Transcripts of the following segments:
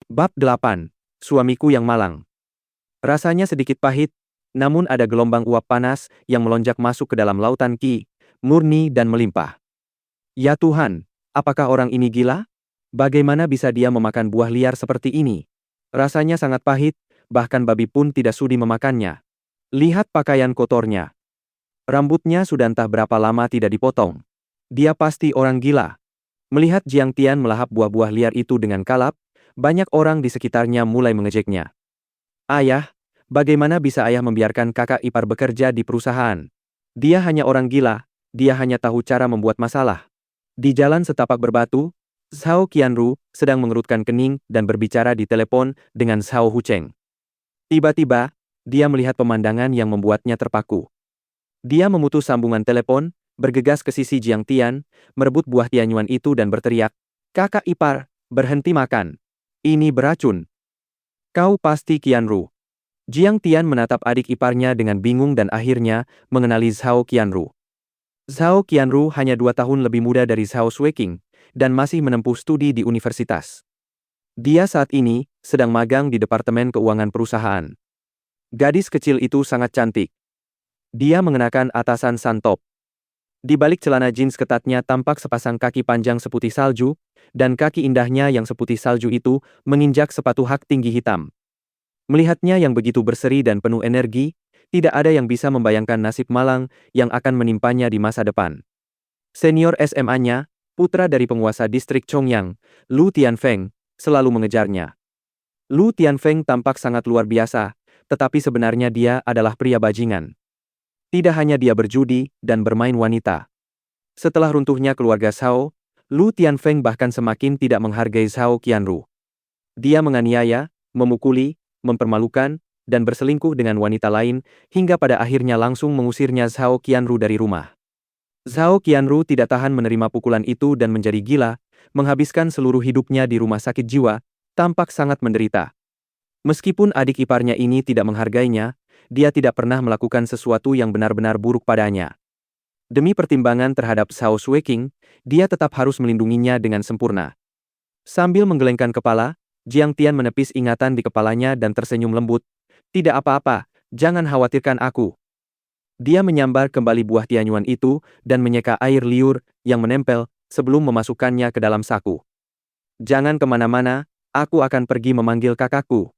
Bab 8. Suamiku yang malang. Rasanya sedikit pahit, namun ada gelombang uap panas yang melonjak masuk ke dalam lautan Qi, murni dan melimpah. Ya Tuhan, apakah orang ini gila? Bagaimana bisa dia memakan buah liar seperti ini? Rasanya sangat pahit, bahkan babi pun tidak sudi memakannya. Lihat pakaian kotornya. Rambutnya sudah entah berapa lama tidak dipotong. Dia pasti orang gila. Melihat Jiang Tian melahap buah-buah liar itu dengan kalap, banyak orang di sekitarnya mulai mengejeknya. Ayah, bagaimana bisa ayah membiarkan kakak ipar bekerja di perusahaan? Dia hanya orang gila, dia hanya tahu cara membuat masalah. Di jalan setapak berbatu, Zhao Qianru sedang mengerutkan kening dan berbicara di telepon dengan Zhao Hucheng. Tiba-tiba, dia melihat pemandangan yang membuatnya terpaku. Dia memutus sambungan telepon, bergegas ke sisi Jiang Tian, merebut buah tianyuan itu dan berteriak, "Kakak ipar, berhenti makan. Ini beracun." "Kau pasti Qianru." Jiang Tian menatap adik iparnya dengan bingung dan akhirnya mengenali Zhao Qianru. Zhao Qianru hanya 2 tahun lebih muda dari Zhao Shueqing dan masih menempuh studi di universitas. Dia saat ini sedang magang di Departemen Keuangan perusahaan. Gadis kecil itu sangat cantik. Dia mengenakan atasan santop. Di balik celana jeans ketatnya tampak sepasang kaki panjang seputih salju, dan kaki indahnya yang seputih salju itu menginjak sepatu hak tinggi hitam. Melihatnya yang begitu berseri dan penuh energi, tidak ada yang bisa membayangkan nasib malang yang akan menimpanya di masa depan. Senior SMA-nya, putra dari penguasa distrik Chongyang, Lu Tianfeng, selalu mengejarnya. Lu Tianfeng tampak sangat luar biasa, tetapi sebenarnya dia adalah pria bajingan. Tidak hanya dia berjudi dan bermain wanita. Setelah runtuhnya keluarga Zhao, Lu Tianfeng bahkan semakin tidak menghargai Zhao Qianru. Dia menganiaya, memukuli, mempermalukan, dan berselingkuh dengan wanita lain, hingga pada akhirnya langsung mengusirnya Zhao Qianru dari rumah. Zhao Qianru tidak tahan menerima pukulan itu dan menjadi gila, menghabiskan seluruh hidupnya di rumah sakit jiwa, tampak sangat menderita. Meskipun adik iparnya ini tidak menghargainya, dia tidak pernah melakukan sesuatu yang benar-benar buruk padanya. Demi pertimbangan terhadap Zhao Shueqing, dia tetap harus melindunginya dengan sempurna. Sambil menggelengkan kepala, Jiang Tian menepis ingatan di kepalanya dan tersenyum lembut. "Tidak apa-apa, jangan khawatirkan aku." Dia menyambar kembali buah tianyuan itu dan menyeka air liur yang menempel sebelum memasukkannya ke dalam saku. "Jangan kemana-mana, aku akan pergi memanggil kakakku."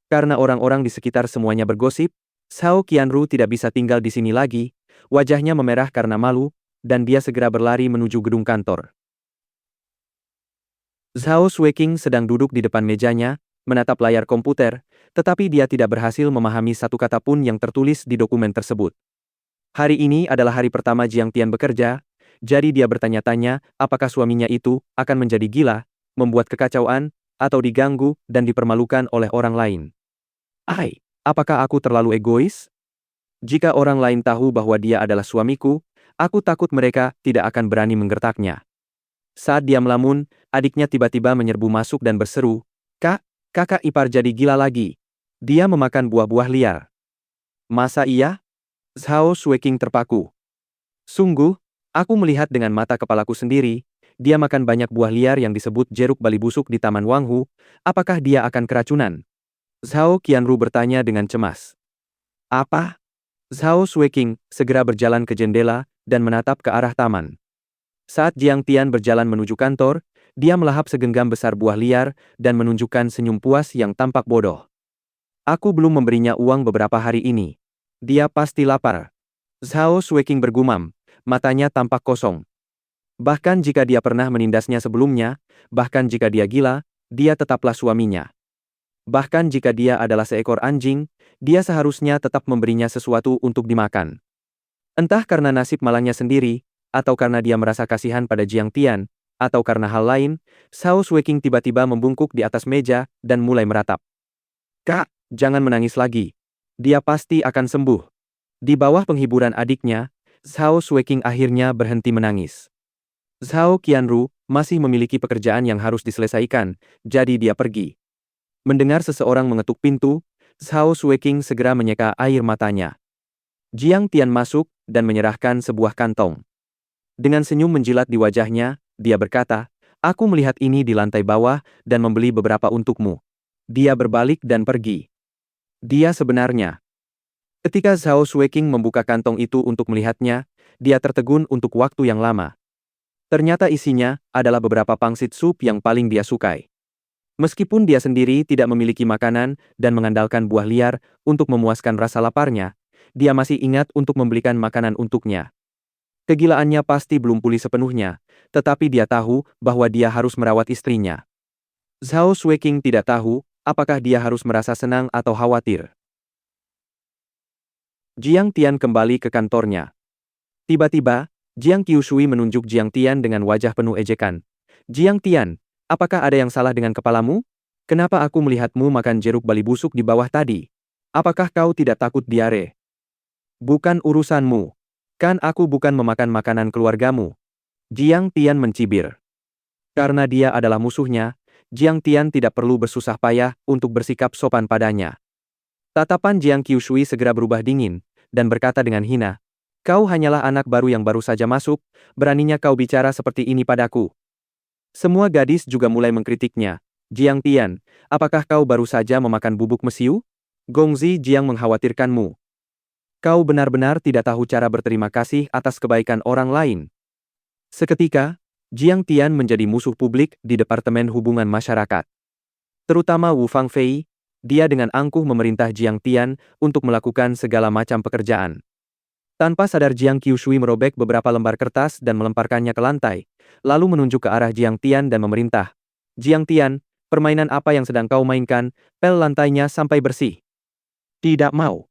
Karena orang-orang di sekitar semuanya bergosip, Zhao Qianru tidak bisa tinggal di sini lagi, wajahnya memerah karena malu, dan dia segera berlari menuju gedung kantor. Zhao Shueqing sedang duduk di depan mejanya, menatap layar komputer, tetapi dia tidak berhasil memahami satu kata pun yang tertulis di dokumen tersebut. Hari ini adalah hari pertama Jiang Tian bekerja, jadi dia bertanya-tanya apakah suaminya itu akan menjadi gila, membuat kekacauan, atau diganggu dan dipermalukan oleh orang lain. Apakah aku terlalu egois? Jika orang lain tahu bahwa dia adalah suamiku, aku takut mereka tidak akan berani menggertaknya. Saat dia melamun, adiknya tiba-tiba menyerbu masuk dan berseru, "Kak, kakak ipar jadi gila lagi. Dia memakan buah-buah liar." "Masa iya?" Zhao Shueqing terpaku. "Sungguh, aku melihat dengan mata kepalaku sendiri, dia makan banyak buah liar yang disebut jeruk bali busuk di Taman Wanghu, apakah dia akan keracunan?" Zhao Qianru bertanya dengan cemas. "Apa?" Zhao Shueqing segera berjalan ke jendela dan menatap ke arah taman. Saat Jiang Tian berjalan menuju kantor, dia melahap segenggam besar buah liar dan menunjukkan senyum puas yang tampak bodoh. "Aku belum memberinya uang beberapa hari ini. Dia pasti lapar." Zhao Shueqing bergumam, matanya tampak kosong. Bahkan jika dia pernah menindasnya sebelumnya, bahkan jika dia gila, dia tetaplah suaminya. Bahkan jika dia adalah seekor anjing, dia seharusnya tetap memberinya sesuatu untuk dimakan. Entah karena nasib malangnya sendiri, atau karena dia merasa kasihan pada Jiang Tian, atau karena hal lain, Zhao Shueqing tiba-tiba membungkuk di atas meja dan mulai meratap. "Kak, jangan menangis lagi. Dia pasti akan sembuh." Di bawah penghiburan adiknya, Zhao Shueqing akhirnya berhenti menangis. Zhao Qianru masih memiliki pekerjaan yang harus diselesaikan, jadi dia pergi. Mendengar seseorang mengetuk pintu, Zhao Shueqing segera menyeka air matanya. Jiang Tian masuk dan menyerahkan sebuah kantong. Dengan senyum menjilat di wajahnya, dia berkata, Aku melihat ini di lantai bawah dan membeli beberapa untukmu. Dia berbalik dan pergi. Dia sebenarnya. Ketika Zhao Shueqing membuka kantong itu untuk melihatnya, dia tertegun untuk waktu yang lama. Ternyata isinya adalah beberapa pangsit sup yang paling dia sukai. Meskipun dia sendiri tidak memiliki makanan dan mengandalkan buah liar untuk memuaskan rasa laparnya, dia masih ingat untuk membelikan makanan untuknya. Kegilaannya pasti belum pulih sepenuhnya, tetapi dia tahu bahwa dia harus merawat istrinya. Zhao Shueqing tidak tahu apakah dia harus merasa senang atau khawatir. Jiang Tian kembali ke kantornya. Tiba-tiba, Jiang Qiushui menunjuk Jiang Tian dengan wajah penuh ejekan. Jiang Tian, apakah ada yang salah dengan kepalamu? Kenapa aku melihatmu makan jeruk bali busuk di bawah tadi? Apakah kau tidak takut diare? Bukan urusanmu. Kan aku bukan memakan makanan keluargamu. Jiang Tian mencibir. Karena dia adalah musuhnya, Jiang Tian tidak perlu bersusah payah untuk bersikap sopan padanya. Tatapan Jiang Qiushui segera berubah dingin, dan berkata dengan hina, "Kau hanyalah anak baru yang baru saja masuk, beraninya kau bicara seperti ini padaku." Semua gadis juga mulai mengkritiknya. "Jiang Tian, apakah kau baru saja memakan bubuk mesiu? Gongzi Jiang mengkhawatirkanmu. Kau benar-benar tidak tahu cara berterima kasih atas kebaikan orang lain." Seketika, Jiang Tian menjadi musuh publik di Departemen Hubungan Masyarakat. Terutama Wu Fangfei, dia dengan angkuh memerintah Jiang Tian untuk melakukan segala macam pekerjaan. Tanpa sadar Jiang Qiushui merobek beberapa lembar kertas dan melemparkannya ke lantai, lalu menunjuk ke arah Jiang Tian dan memerintah. "Jiang Tian, permainan apa yang sedang kau mainkan? Pel lantainya sampai bersih." "Tidak mau."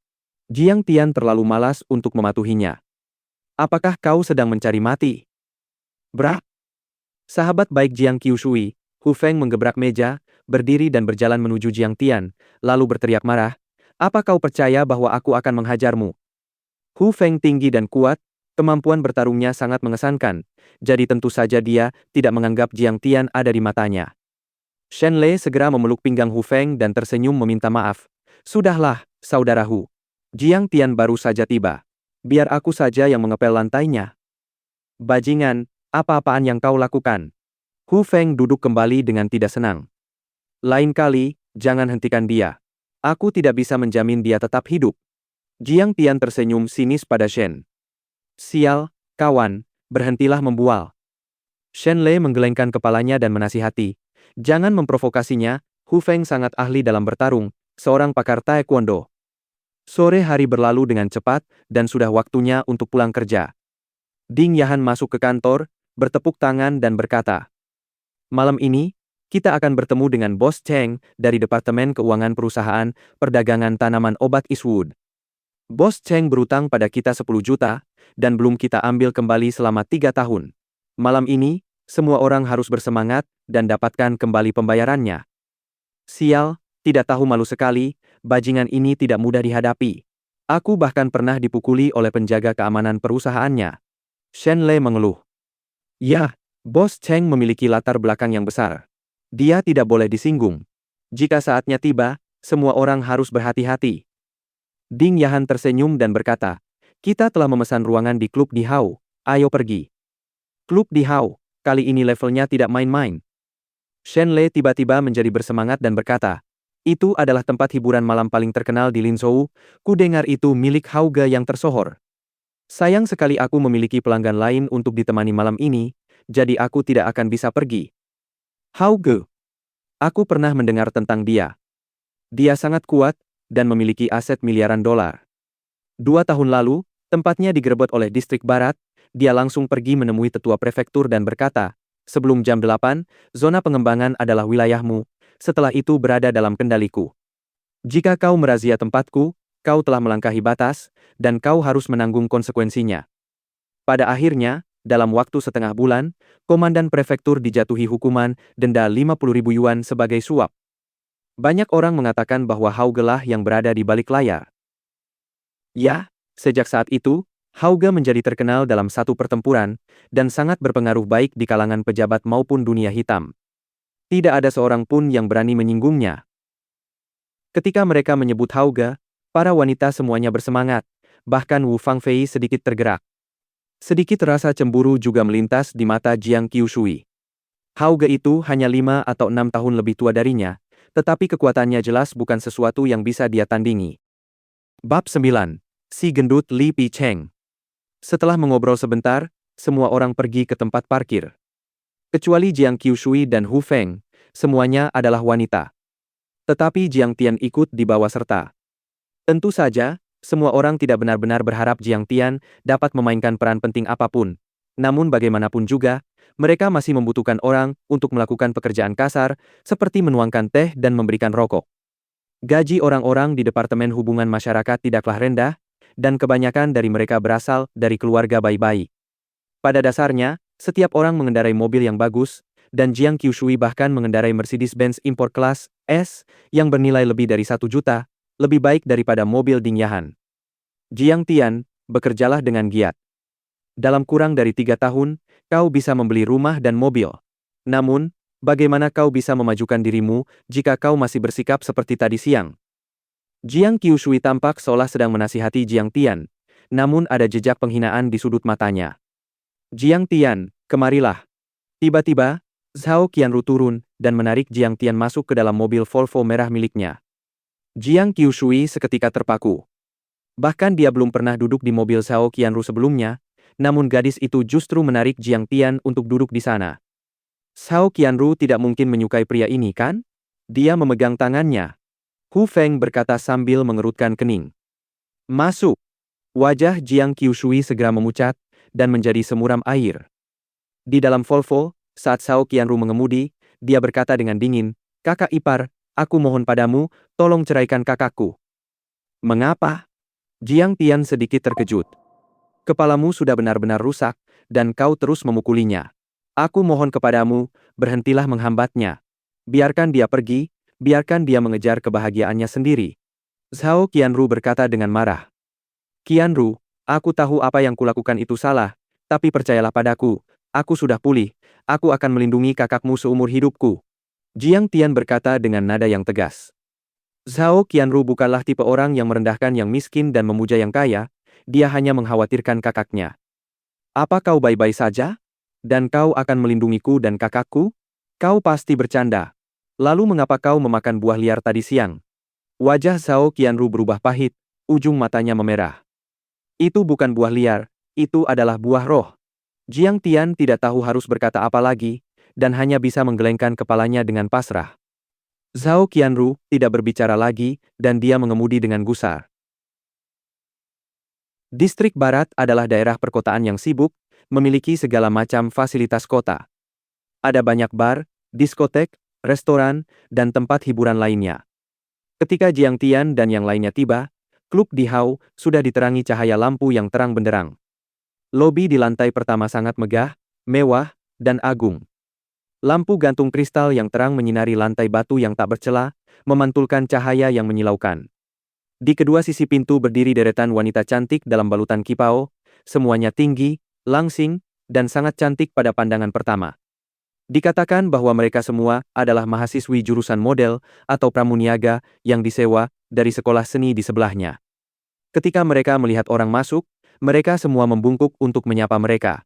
Jiang Tian terlalu malas untuk mematuhinya. "Apakah kau sedang mencari mati?" "Bra!" Sahabat baik Jiang Qiushui, Hu Feng menggebrak meja, berdiri dan berjalan menuju Jiang Tian, lalu berteriak marah, "Apa kau percaya bahwa aku akan menghajarmu?" Hu Feng tinggi dan kuat, kemampuan bertarungnya sangat mengesankan, jadi tentu saja dia tidak menganggap Jiang Tian ada di matanya. Shen Le segera memeluk pinggang Hu Feng dan tersenyum meminta maaf. "Sudahlah, saudara Hu. Jiang Tian baru saja tiba. Biar aku saja yang mengepel lantainya." "Bajingan, apa-apaan yang kau lakukan?" Hu Feng duduk kembali dengan tidak senang. "Lain kali, jangan hentikan dia. Aku tidak bisa menjamin dia tetap hidup." Jiang Tian tersenyum sinis pada Shen. "Sial, kawan, berhentilah membual." Shen Le menggelengkan kepalanya dan menasihati, "Jangan memprovokasinya, Hu Feng sangat ahli dalam bertarung, seorang pakar taekwondo." Sore hari berlalu dengan cepat, dan sudah waktunya untuk pulang kerja. Ding Yahan masuk ke kantor, bertepuk tangan dan berkata, "Malam ini, kita akan bertemu dengan Bos Cheng dari Departemen Keuangan Perusahaan Perdagangan Tanaman Obat Eastwood. Bos Cheng berutang pada kita 10 juta, dan belum kita ambil kembali selama 3 tahun. Malam ini, semua orang harus bersemangat dan dapatkan kembali pembayarannya." "Sial, tidak tahu malu sekali, bajingan ini tidak mudah dihadapi. Aku bahkan pernah dipukuli oleh penjaga keamanan perusahaannya." Shen Le mengeluh. "Ya, Bos Cheng memiliki latar belakang yang besar. Dia tidak boleh disinggung. Jika saatnya tiba, semua orang harus berhati-hati." Ding Yahan tersenyum dan berkata, "Kita telah memesan ruangan di klub di Hao, ayo pergi." "Klub di Hao, kali ini levelnya tidak main-main." Shen Le tiba-tiba menjadi bersemangat dan berkata, "Itu adalah tempat hiburan malam paling terkenal di Linzhou, ku dengar itu milik Hauge yang tersohor. Sayang sekali aku memiliki pelanggan lain untuk ditemani malam ini, jadi aku tidak akan bisa pergi." "Hauge. Aku pernah mendengar tentang dia. Dia sangat kuat, dan memiliki aset miliaran dolar. 2 tahun lalu, tempatnya digerebek oleh distrik barat, dia langsung pergi menemui tetua prefektur dan berkata, 'Sebelum jam 8, zona pengembangan adalah wilayahmu, setelah itu berada dalam kendaliku. Jika kau merazia tempatku, kau telah melangkahi batas, dan kau harus menanggung konsekuensinya.' Pada akhirnya, dalam waktu setengah bulan, komandan prefektur dijatuhi hukuman denda 50.000 yuan sebagai suap. Banyak orang mengatakan bahwa Hauge lah yang berada di balik layar. Ya, sejak saat itu, Hauge menjadi terkenal dalam satu pertempuran, dan sangat berpengaruh baik di kalangan pejabat maupun dunia hitam. Tidak ada seorang pun yang berani menyinggungnya. Ketika mereka menyebut Hauge, para wanita semuanya bersemangat, bahkan Wu Fangfei sedikit tergerak. Sedikit rasa cemburu juga melintas di mata Jiang Qiushui. Hauge itu hanya 5 atau 6 tahun lebih tua darinya, tetapi kekuatannya jelas bukan sesuatu yang bisa dia tandingi. Bab 9. Si gendut Li Picheng. Setelah mengobrol sebentar, semua orang pergi ke tempat parkir. Kecuali Jiang Qiushui dan Hu Feng, semuanya adalah wanita. Tetapi Jiang Tian ikut dibawa serta. Tentu saja, semua orang tidak benar-benar berharap Jiang Tian dapat memainkan peran penting apapun. Namun bagaimanapun juga, mereka masih membutuhkan orang untuk melakukan pekerjaan kasar, seperti menuangkan teh dan memberikan rokok. Gaji orang-orang di Departemen Hubungan Masyarakat tidaklah rendah, dan kebanyakan dari mereka berasal dari keluarga baik-baik. Pada dasarnya, setiap orang mengendarai mobil yang bagus, dan Jiang Qiushui bahkan mengendarai Mercedes-Benz impor kelas S yang bernilai lebih dari 1 juta, lebih baik daripada mobil Ding Yahan. Jiang Tian, bekerjalah dengan giat. Dalam kurang dari 3 tahun, kau bisa membeli rumah dan mobil. Namun, bagaimana kau bisa memajukan dirimu jika kau masih bersikap seperti tadi siang? Jiang Qiushui tampak seolah sedang menasihati Jiang Tian, namun ada jejak penghinaan di sudut matanya. Jiang Tian, kemarilah. Tiba-tiba, Zhao Qianru turun dan menarik Jiang Tian masuk ke dalam mobil Volvo merah miliknya. Jiang Qiushui seketika terpaku. Bahkan dia belum pernah duduk di mobil Zhao Qianru sebelumnya, namun gadis itu justru menarik Jiang Tian untuk duduk di sana. Zhao Qianru tidak mungkin menyukai pria ini, kan? Dia memegang tangannya. Hu Feng berkata sambil mengerutkan kening. Masuk. Wajah Jiang Qiushui segera memucat dan menjadi semuram air. Di dalam Volvo, saat Zhao Qianru mengemudi, dia berkata dengan dingin, "Kakak ipar, aku mohon padamu, tolong ceraikan kakakku." Mengapa? Jiang Tian sedikit terkejut. Kepalamu sudah benar-benar rusak, dan kau terus memukulinya. Aku mohon kepadamu, berhentilah menghambatnya. Biarkan dia pergi, biarkan dia mengejar kebahagiaannya sendiri. Zhao Qianru berkata dengan marah. Qianru, aku tahu apa yang kulakukan itu salah, tapi percayalah padaku, aku sudah pulih, aku akan melindungi kakakmu seumur hidupku. Jiang Tian berkata dengan nada yang tegas. Zhao Qianru bukanlah tipe orang yang merendahkan yang miskin dan memuja yang kaya, dia hanya mengkhawatirkan kakaknya. Apa kau baik-baik saja? Dan kau akan melindungiku dan kakakku? Kau pasti bercanda. Lalu mengapa kau memakan buah liar tadi siang? Wajah Zhao Qianru berubah pahit, ujung matanya memerah. Itu bukan buah liar, itu adalah buah roh. Jiang Tian tidak tahu harus berkata apa lagi, dan hanya bisa menggelengkan kepalanya dengan pasrah. Zhao Qianru tidak berbicara lagi, dan dia mengemudi dengan gusar. Distrik Barat adalah daerah perkotaan yang sibuk, memiliki segala macam fasilitas kota. Ada banyak bar, diskotek, restoran, dan tempat hiburan lainnya. Ketika Jiang Tian dan yang lainnya tiba, Klub di Hao sudah diterangi cahaya lampu yang terang benderang. Lobi di lantai pertama sangat megah, mewah, dan agung. Lampu gantung kristal yang terang menyinari lantai batu yang tak bercela, memantulkan cahaya yang menyilaukan. Di kedua sisi pintu berdiri deretan wanita cantik dalam balutan kipao, semuanya tinggi, langsing, dan sangat cantik pada pandangan pertama. Dikatakan bahwa mereka semua adalah mahasiswi jurusan model atau pramuniaga yang disewa dari sekolah seni di sebelahnya. Ketika mereka melihat orang masuk, mereka semua membungkuk untuk menyapa mereka.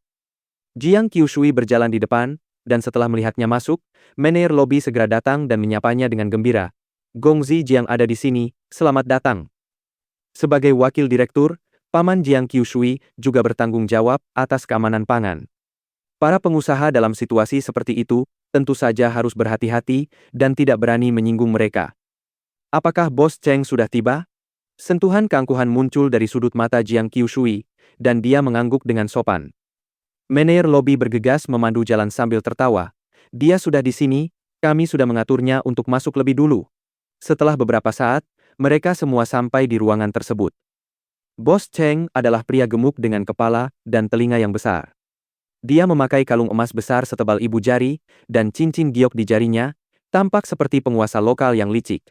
Jiang Qiushui berjalan di depan, dan setelah melihatnya masuk, manajer lobi segera datang dan menyapanya dengan gembira. Gongzi Jiang ada di sini, selamat datang. Sebagai wakil direktur, Paman Jiang Qiushui juga bertanggung jawab atas keamanan pangan. Para pengusaha dalam situasi seperti itu, tentu saja harus berhati-hati dan tidak berani menyinggung mereka. Apakah Bos Cheng sudah tiba? Sentuhan keangkuhan muncul dari sudut mata Jiang Qiushui, dan dia mengangguk dengan sopan. Manajer lobi bergegas memandu jalan sambil tertawa. Dia sudah di sini, kami sudah mengaturnya untuk masuk lebih dulu. Setelah beberapa saat, mereka semua sampai di ruangan tersebut. Bos Cheng adalah pria gemuk dengan kepala dan telinga yang besar. Dia memakai kalung emas besar setebal ibu jari, dan cincin giok di jarinya, tampak seperti penguasa lokal yang licik.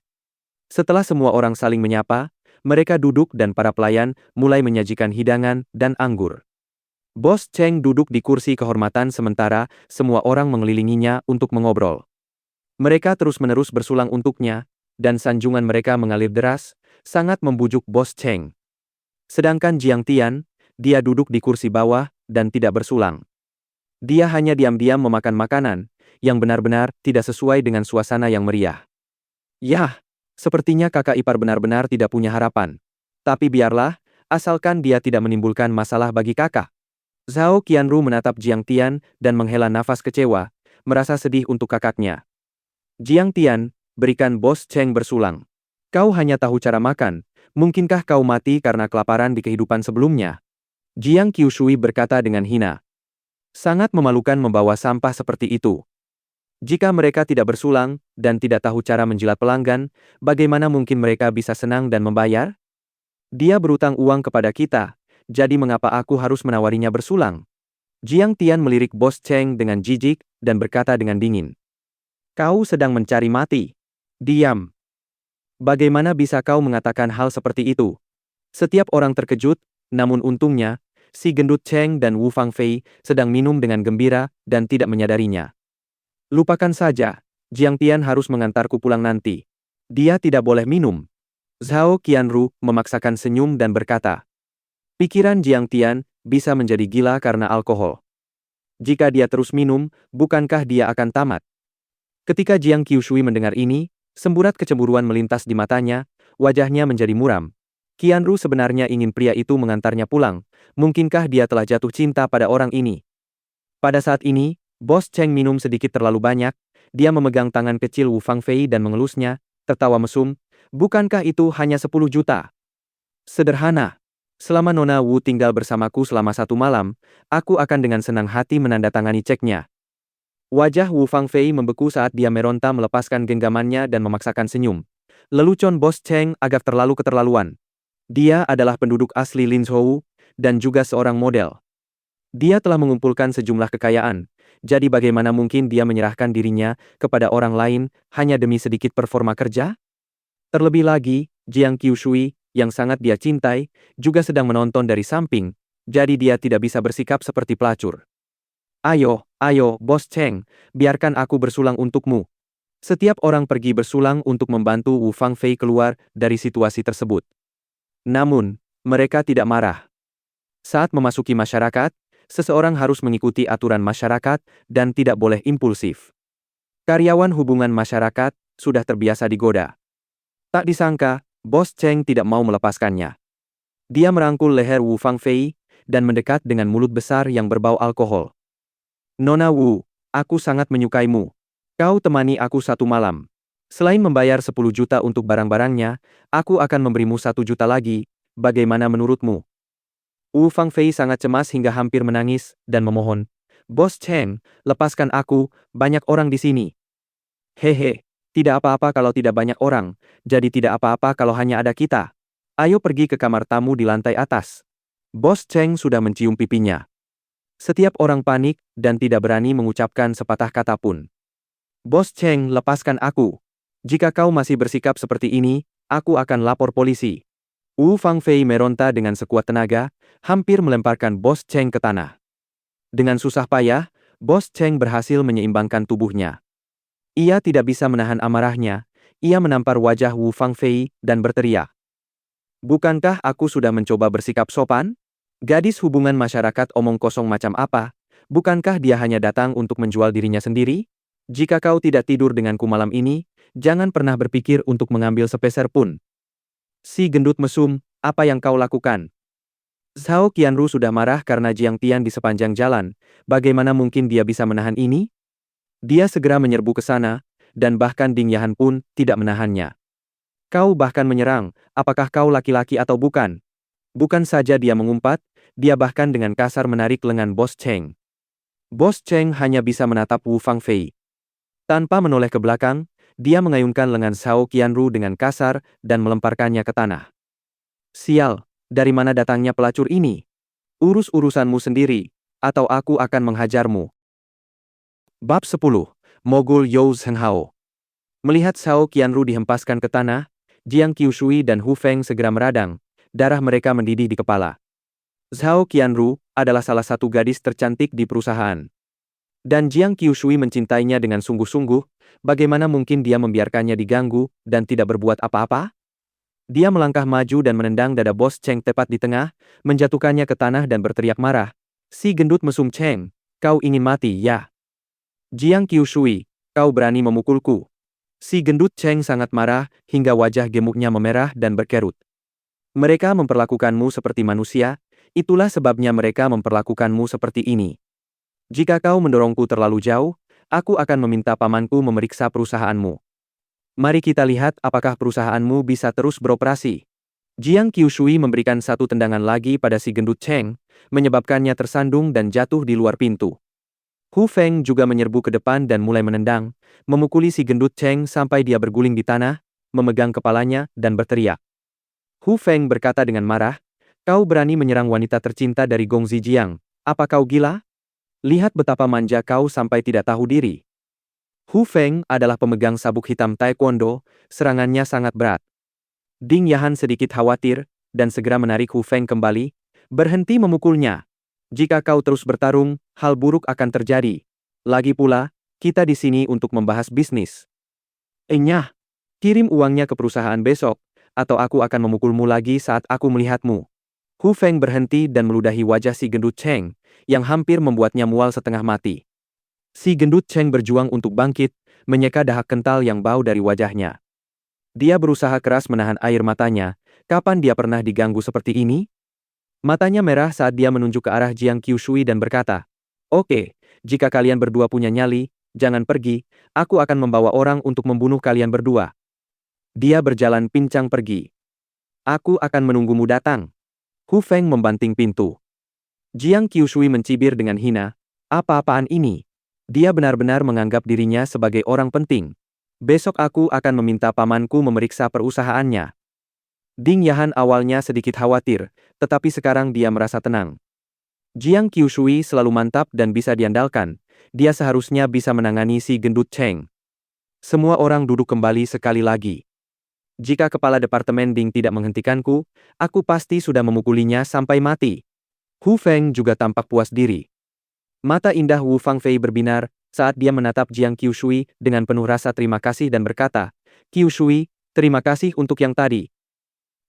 Setelah semua orang saling menyapa, mereka duduk dan para pelayan mulai menyajikan hidangan dan anggur. Bos Cheng duduk di kursi kehormatan sementara semua orang mengelilinginya untuk mengobrol. Mereka terus-menerus bersulang untuknya, dan sanjungan mereka mengalir deras, sangat membujuk Bos Cheng. Sedangkan Jiang Tian, dia duduk di kursi bawah dan tidak bersulang. Dia hanya diam-diam memakan makanan, yang benar-benar tidak sesuai dengan suasana yang meriah. Yah, sepertinya kakak ipar benar-benar tidak punya harapan. Tapi biarlah, asalkan dia tidak menimbulkan masalah bagi kakak. Zhao Qianru menatap Jiang Tian dan menghela nafas kecewa, merasa sedih untuk kakaknya. Jiang Tian, berikan Bos Cheng bersulang. Kau hanya tahu cara makan, mungkinkah kau mati karena kelaparan di kehidupan sebelumnya? Jiang Qiushui berkata dengan hina. Sangat memalukan membawa sampah seperti itu. Jika mereka tidak bersulang, dan tidak tahu cara menjilat pelanggan, bagaimana mungkin mereka bisa senang dan membayar? Dia berutang uang kepada kita, jadi mengapa aku harus menawarinya bersulang? Jiang Tian melirik Bos Cheng dengan jijik, dan berkata dengan dingin. Kau sedang mencari mati. Diam. Bagaimana bisa kau mengatakan hal seperti itu? Setiap orang terkejut, namun untungnya, si gendut Cheng dan Wu Fangfei sedang minum dengan gembira dan tidak menyadarinya. Lupakan saja, Jiang Tian harus mengantarku pulang nanti. Dia tidak boleh minum. Zhao Qianru memaksakan senyum dan berkata. Pikiran Jiang Tian bisa menjadi gila karena alkohol. Jika dia terus minum, bukankah dia akan tamat? Ketika Jiang Qiushui mendengar ini, semburat kecemburuan melintas di matanya, wajahnya menjadi muram. Qianru sebenarnya ingin pria itu mengantarnya pulang, mungkinkah dia telah jatuh cinta pada orang ini? Pada saat ini, Bos Cheng minum sedikit terlalu banyak, dia memegang tangan kecil Wu Fangfei dan mengelusnya, tertawa mesum, bukankah itu hanya 10 juta? Sederhana. Selama Nona Wu tinggal bersamaku selama 1 malam, aku akan dengan senang hati menandatangani ceknya. Wajah Wu Fangfei membeku saat dia meronta melepaskan genggamannya dan memaksakan senyum. Lelucon Bos Cheng agak terlalu keterlaluan. Dia adalah penduduk asli Linzhou, dan juga seorang model. Dia telah mengumpulkan sejumlah kekayaan, jadi bagaimana mungkin dia menyerahkan dirinya kepada orang lain hanya demi sedikit performa kerja? Terlebih lagi, Jiang Qiushui, yang sangat dia cintai, juga sedang menonton dari samping, jadi dia tidak bisa bersikap seperti pelacur. Ayo, Bos Cheng, biarkan aku bersulang untukmu. Setiap orang pergi bersulang untuk membantu Wu Fangfei keluar dari situasi tersebut. Namun, mereka tidak marah. Saat memasuki masyarakat, seseorang harus mengikuti aturan masyarakat dan tidak boleh impulsif. Karyawan hubungan masyarakat sudah terbiasa digoda. Tak disangka, Bos Cheng tidak mau melepaskannya. Dia merangkul leher Wu Fangfei dan mendekat dengan mulut besar yang berbau alkohol. Nona Wu, aku sangat menyukaimu. Kau temani aku 1 malam. Selain membayar 10 juta untuk barang-barangnya, aku akan memberimu 1 juta lagi, bagaimana menurutmu? Wu Fangfei sangat cemas hingga hampir menangis, dan memohon. Bos Cheng, lepaskan aku, banyak orang di sini. Hehe, tidak apa-apa kalau tidak banyak orang, jadi tidak apa-apa kalau hanya ada kita. Ayo pergi ke kamar tamu di lantai atas. Bos Cheng sudah mencium pipinya. Setiap orang panik, dan tidak berani mengucapkan sepatah kata pun. Bos Cheng, lepaskan aku. Jika kau masih bersikap seperti ini, aku akan lapor polisi. Wu Fangfei meronta dengan sekuat tenaga, hampir melemparkan Bos Cheng ke tanah. Dengan susah payah, Bos Cheng berhasil menyeimbangkan tubuhnya. Ia tidak bisa menahan amarahnya, ia menampar wajah Wu Fangfei dan berteriak. Bukankah aku sudah mencoba bersikap sopan? Gadis hubungan masyarakat omong kosong macam apa? Bukankah dia hanya datang untuk menjual dirinya sendiri? Jika kau tidak tidur denganku malam ini, jangan pernah berpikir untuk mengambil sepeser pun. Si gendut mesum, apa yang kau lakukan? Zhao Qianru sudah marah karena Jiang Tian di sepanjang jalan, bagaimana mungkin dia bisa menahan ini? Dia segera menyerbu ke sana, dan bahkan Ding Yahan pun tidak menahannya. Kau bahkan menyerang, apakah kau laki-laki atau bukan? Bukan saja dia mengumpat, dia bahkan dengan kasar menarik lengan Bos Cheng. Bos Cheng hanya bisa menatap Wu Fangfei. Tanpa menoleh ke belakang, dia mengayunkan lengan Zhao Qianru dengan kasar dan melemparkannya ke tanah. Sial, dari mana datangnya pelacur ini? Urus urusanmu sendiri, atau aku akan menghajarmu. Bab 10. Mogul You Zheng Hao. Melihat Zhao Qianru dihempaskan ke tanah, Jiang Qiushui dan Hu Feng segera meradang, darah mereka mendidih di kepala. Zhao Qianru adalah salah satu gadis tercantik di perusahaan. Dan Jiang Qiushui mencintainya dengan sungguh-sungguh, bagaimana mungkin dia membiarkannya diganggu dan tidak berbuat apa-apa? Dia melangkah maju dan menendang dada Bos Cheng tepat di tengah, menjatuhkannya ke tanah dan berteriak marah. Si gendut mesum Cheng, kau ingin mati, ya? Jiang Qiushui, kau berani memukulku. Si gendut Cheng sangat marah hingga wajah gemuknya memerah dan berkerut. Mereka memperlakukanmu seperti manusia, itulah sebabnya mereka memperlakukanmu seperti ini. Jika kau mendorongku terlalu jauh, aku akan meminta pamanku memeriksa perusahaanmu. Mari kita lihat apakah perusahaanmu bisa terus beroperasi. Jiang Qiushui memberikan satu tendangan lagi pada si gendut Cheng, menyebabkannya tersandung dan jatuh di luar pintu. Hu Feng juga menyerbu ke depan dan mulai menendang, memukuli si gendut Cheng sampai dia berguling di tanah, memegang kepalanya dan berteriak. Hu Feng berkata dengan marah, "Kau berani menyerang wanita tercinta dari Gong Zijiang, apa kau gila? Lihat betapa manja kau sampai tidak tahu diri." Hu Feng adalah pemegang sabuk hitam Taekwondo, serangannya sangat berat. Ding Yahan sedikit khawatir, dan segera menarik Hu Feng kembali, "Berhenti memukulnya. Jika kau terus bertarung, hal buruk akan terjadi. Lagi pula, kita di sini untuk membahas bisnis. Enyah, kirim uangnya ke perusahaan besok, atau aku akan memukulmu lagi saat aku melihatmu." Hu Feng berhenti dan meludahi wajah si gendut Cheng, yang hampir membuatnya mual setengah mati. Si gendut Cheng berjuang untuk bangkit, menyeka dahak kental yang bau dari wajahnya. Dia berusaha keras menahan air matanya, kapan dia pernah diganggu seperti ini? Matanya merah saat dia menunjuk ke arah Jiang Qiushui dan berkata, "Oke, jika kalian berdua punya nyali, jangan pergi, aku akan membawa orang untuk membunuh kalian berdua." Dia berjalan pincang pergi. "Aku akan menunggumu datang." Hu Feng membanting pintu. Jiang Qiushui mencibir dengan hina, "Apa-apaan ini? Dia benar-benar menganggap dirinya sebagai orang penting. Besok aku akan meminta pamanku memeriksa perusahaannya." Ding Yahan awalnya sedikit khawatir, tetapi sekarang dia merasa tenang. Jiang Qiushui selalu mantap dan bisa diandalkan, dia seharusnya bisa menangani si gendut Cheng. Semua orang duduk kembali sekali lagi. Jika kepala departemen Ding tidak menghentikanku, aku pasti sudah memukulinya sampai mati. Hu Feng juga tampak puas diri. Mata indah Wu Fangfei berbinar saat dia menatap Jiang Qiushui dengan penuh rasa terima kasih dan berkata, "Qiushui, terima kasih untuk yang tadi."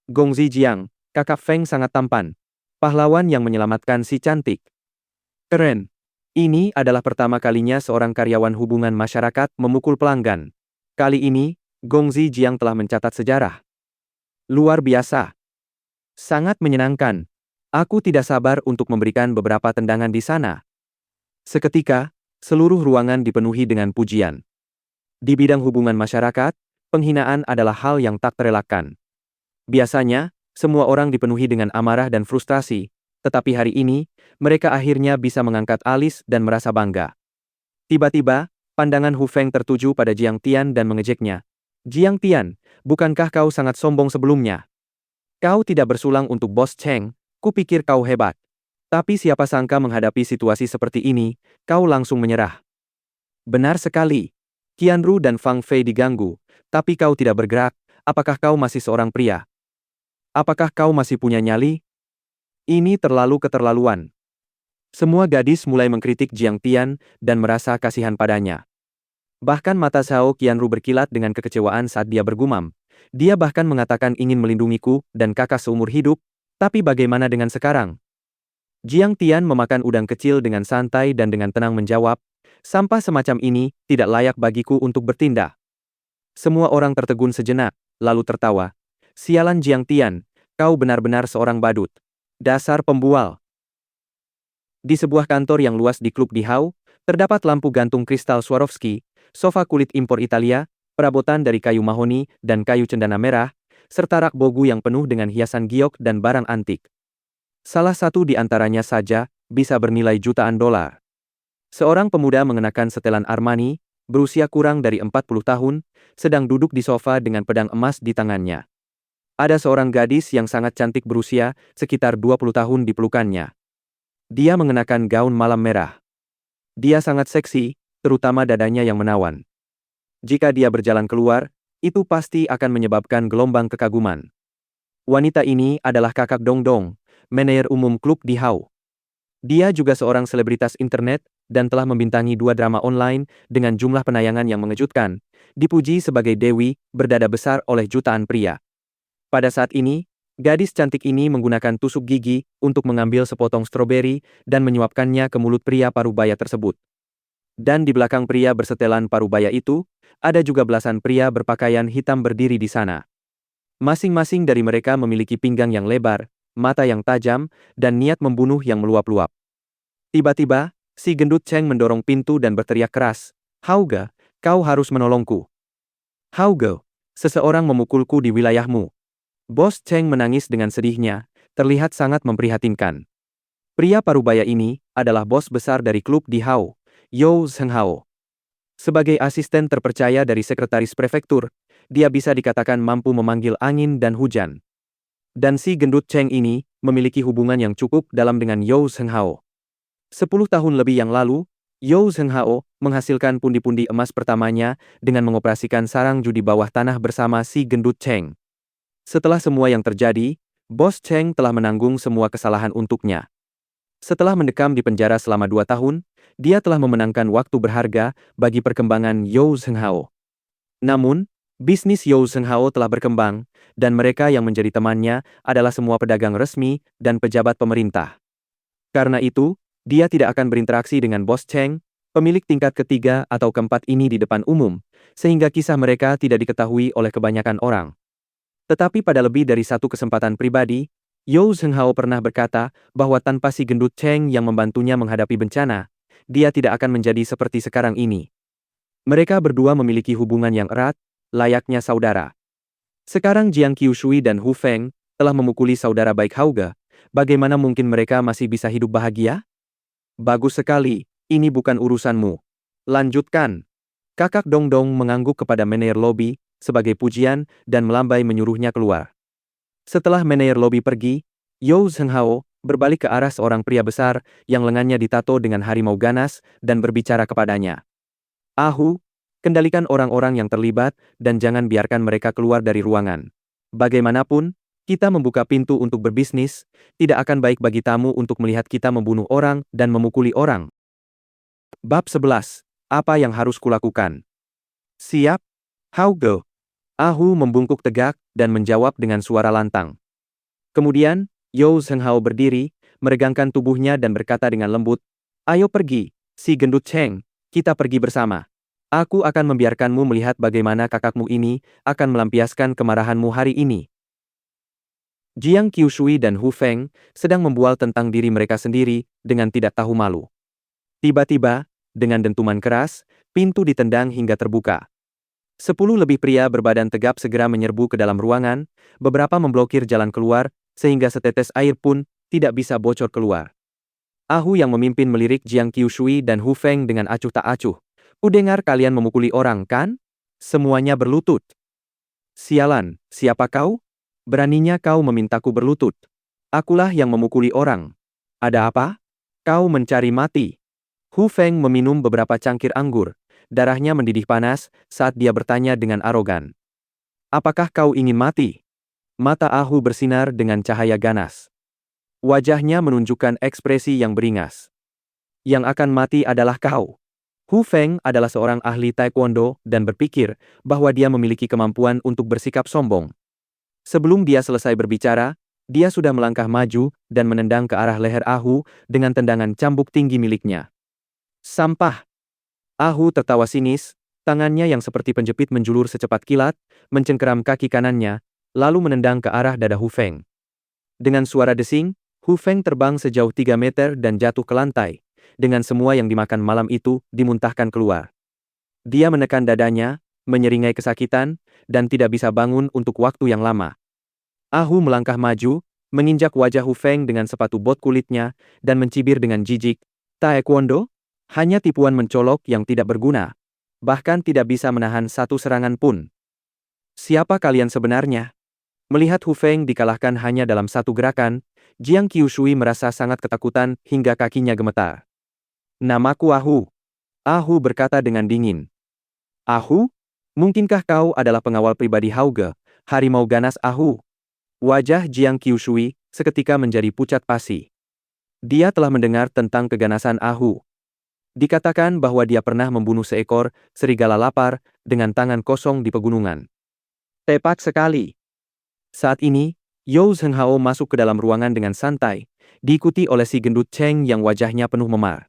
Gong Zijiang, kakak Feng sangat tampan. Pahlawan yang menyelamatkan si cantik. Keren. Ini adalah pertama kalinya seorang karyawan hubungan masyarakat memukul pelanggan. Kali ini, Gong Zijiang telah mencatat sejarah. Luar biasa. Sangat menyenangkan. Aku tidak sabar untuk memberikan beberapa tendangan di sana. Seketika, seluruh ruangan dipenuhi dengan pujian. Di bidang hubungan masyarakat, penghinaan adalah hal yang tak terelakkan. Biasanya, semua orang dipenuhi dengan amarah dan frustrasi, tetapi hari ini, mereka akhirnya bisa mengangkat alis dan merasa bangga. Tiba-tiba, pandangan Hu Feng tertuju pada Jiang Tian dan mengejeknya. "Jiang Tian, bukankah kau sangat sombong sebelumnya? Kau tidak bersulang untuk Bos Cheng, kupikir kau hebat. Tapi siapa sangka menghadapi situasi seperti ini, kau langsung menyerah." "Benar sekali. Qianru dan Fang Fei diganggu, tapi kau tidak bergerak, apakah kau masih seorang pria? Apakah kau masih punya nyali? Ini terlalu keterlaluan." Semua gadis mulai mengkritik Jiang Tian dan merasa kasihan padanya. Bahkan mata Zhao Qianru berkilat dengan kekecewaan saat dia bergumam. Dia bahkan mengatakan ingin melindungiku dan kakak seumur hidup, tapi bagaimana dengan sekarang? Jiang Tian memakan udang kecil dengan santai dan dengan tenang menjawab, "Sampah semacam ini tidak layak bagiku untuk bertindak." Semua orang tertegun sejenak, lalu tertawa. "Sialan Jiang Tian, kau benar-benar seorang badut. Dasar pembual." Di sebuah kantor yang luas di klub Dihau, terdapat lampu gantung kristal Swarovski, sofa kulit impor Italia, perabotan dari kayu mahoni dan kayu cendana merah, serta rak bogu yang penuh dengan hiasan giok dan barang antik. Salah satu di antaranya saja bisa bernilai jutaan dolar. Seorang pemuda mengenakan setelan Armani, berusia kurang dari 40 tahun, sedang duduk di sofa dengan pedang emas di tangannya. Ada seorang gadis yang sangat cantik berusia sekitar 20 tahun di pelukannya. Dia mengenakan gaun malam merah. Dia sangat seksi, terutama dadanya yang menawan. Jika dia berjalan keluar, itu pasti akan menyebabkan gelombang kekaguman. Wanita ini adalah kakak Dong Dong, manajer umum klub Dihau. Dia juga seorang selebritas internet dan telah membintangi 2 drama online dengan jumlah penayangan yang mengejutkan, dipuji sebagai Dewi berdada besar oleh jutaan pria. Pada saat ini, gadis cantik ini menggunakan tusuk gigi untuk mengambil sepotong stroberi dan menyuapkannya ke mulut pria parubaya tersebut. Dan di belakang pria bersetelan parubaya itu, ada juga belasan pria berpakaian hitam berdiri di sana. Masing-masing dari mereka memiliki pinggang yang lebar, mata yang tajam, dan niat membunuh yang meluap-luap. Tiba-tiba, si gendut Cheng mendorong pintu dan berteriak keras, "Hauge, kau harus menolongku. Hauge, seseorang memukulku di wilayahmu." Bos Cheng menangis dengan sedihnya, terlihat sangat memprihatinkan. Pria parubaya ini adalah bos besar dari klub di Hao, Yao Zhenghao. Sebagai asisten terpercaya dari sekretaris prefektur, dia bisa dikatakan mampu memanggil angin dan hujan. Dan si gendut Cheng ini memiliki hubungan yang cukup dalam dengan Yao Zhenghao. 10 tahun lebih yang lalu, Yao Zhenghao menghasilkan pundi-pundi emas pertamanya dengan mengoperasikan sarang judi bawah tanah bersama si gendut Cheng. Setelah semua yang terjadi, Bos Cheng telah menanggung semua kesalahan untuknya. Setelah mendekam di penjara selama 2 tahun, dia telah memenangkan waktu berharga bagi perkembangan Yao Zhenghao. Namun, bisnis Yao Zhenghao telah berkembang, dan mereka yang menjadi temannya adalah semua pedagang resmi dan pejabat pemerintah. Karena itu, dia tidak akan berinteraksi dengan Bos Cheng, pemilik tingkat ketiga atau keempat ini di depan umum, sehingga kisah mereka tidak diketahui oleh kebanyakan orang. Tetapi pada lebih dari satu kesempatan pribadi, Yao Zhenghao pernah berkata bahwa tanpa si gendut Cheng yang membantunya menghadapi bencana, dia tidak akan menjadi seperti sekarang ini. Mereka berdua memiliki hubungan yang erat, layaknya saudara. Sekarang Jiang Qiushui dan Hu Feng telah memukuli saudara baik Hauge, bagaimana mungkin mereka masih bisa hidup bahagia? Bagus sekali, ini bukan urusanmu. Lanjutkan. Kakak Dongdong mengangguk kepada manajer lobi sebagai pujian dan melambai menyuruhnya keluar. Setelah manajer lobi pergi, Yao Zhenghao berbalik ke arah seorang pria besar yang lengannya ditato dengan harimau ganas dan berbicara kepadanya. "Ahu, kendalikan orang-orang yang terlibat dan jangan biarkan mereka keluar dari ruangan. Bagaimanapun, kita membuka pintu untuk berbisnis, tidak akan baik bagi tamu untuk melihat kita membunuh orang dan memukuli orang." Bab 11. Apa yang harus kulakukan? Siap? Hauge. Ahu membungkuk tegak dan menjawab dengan suara lantang. Kemudian, Yao Zhenghao berdiri, meregangkan tubuhnya dan berkata dengan lembut, "Ayo pergi, si gendut Cheng, kita pergi bersama. Aku akan membiarkanmu melihat bagaimana kakakmu ini akan melampiaskan kemarahanmu hari ini." Jiang Qiushui dan Hu Feng sedang membual tentang diri mereka sendiri dengan tidak tahu malu. Tiba-tiba, dengan dentuman keras, pintu ditendang hingga terbuka. 10 lebih pria berbadan tegap segera menyerbu ke dalam ruangan, beberapa memblokir jalan keluar, sehingga setetes air pun tidak bisa bocor keluar. Ahu yang memimpin melirik Jiang Qiushui dan Hu Feng dengan acuh tak acuh. "Kudengar kalian memukuli orang, kan?" Semuanya berlutut. "Sialan, siapa kau? Beraninya kau memintaku berlutut? Akulah yang memukuli orang. Ada apa? Kau mencari mati?" Hu Feng meminum beberapa cangkir anggur. Darahnya mendidih panas saat dia bertanya dengan arogan. "Apakah kau ingin mati?" Mata Ahu bersinar dengan cahaya ganas. Wajahnya menunjukkan ekspresi yang beringas. "Yang akan mati adalah kau." Hu Feng adalah seorang ahli taekwondo dan berpikir bahwa dia memiliki kemampuan untuk bersikap sombong. Sebelum dia selesai berbicara, dia sudah melangkah maju dan menendang ke arah leher Ahu dengan tendangan cambuk tinggi miliknya. "Sampah!" Ahu tertawa sinis, tangannya yang seperti penjepit menjulur secepat kilat, mencengkeram kaki kanannya, lalu menendang ke arah dada Hu Feng. Dengan suara desing, Hu Feng terbang sejauh 3 meter dan jatuh ke lantai, dengan semua yang dimakan malam itu dimuntahkan keluar. Dia menekan dadanya, menyeringai kesakitan, dan tidak bisa bangun untuk waktu yang lama. Ahu melangkah maju, menginjak wajah Hu Feng dengan sepatu bot kulitnya, dan mencibir dengan jijik, "Taekwondo? Hanya tipuan mencolok yang tidak berguna. Bahkan tidak bisa menahan satu serangan pun. Siapa kalian sebenarnya?" Melihat Hu Feng dikalahkan hanya dalam satu gerakan, Jiang Qiushui merasa sangat ketakutan hingga kakinya gemetar. "Namaku Ahu." Ahu berkata dengan dingin. "Ahu? Mungkinkah kau adalah pengawal pribadi Hauge, harimau ganas Ahu?" Wajah Jiang Qiushui seketika menjadi pucat pasi. Dia telah mendengar tentang keganasan Ahu. Dikatakan bahwa dia pernah membunuh seekor serigala lapar dengan tangan kosong di pegunungan. Tepat sekali. Saat ini, Yao Zhenghao masuk ke dalam ruangan dengan santai, diikuti oleh si gendut Cheng yang wajahnya penuh memar.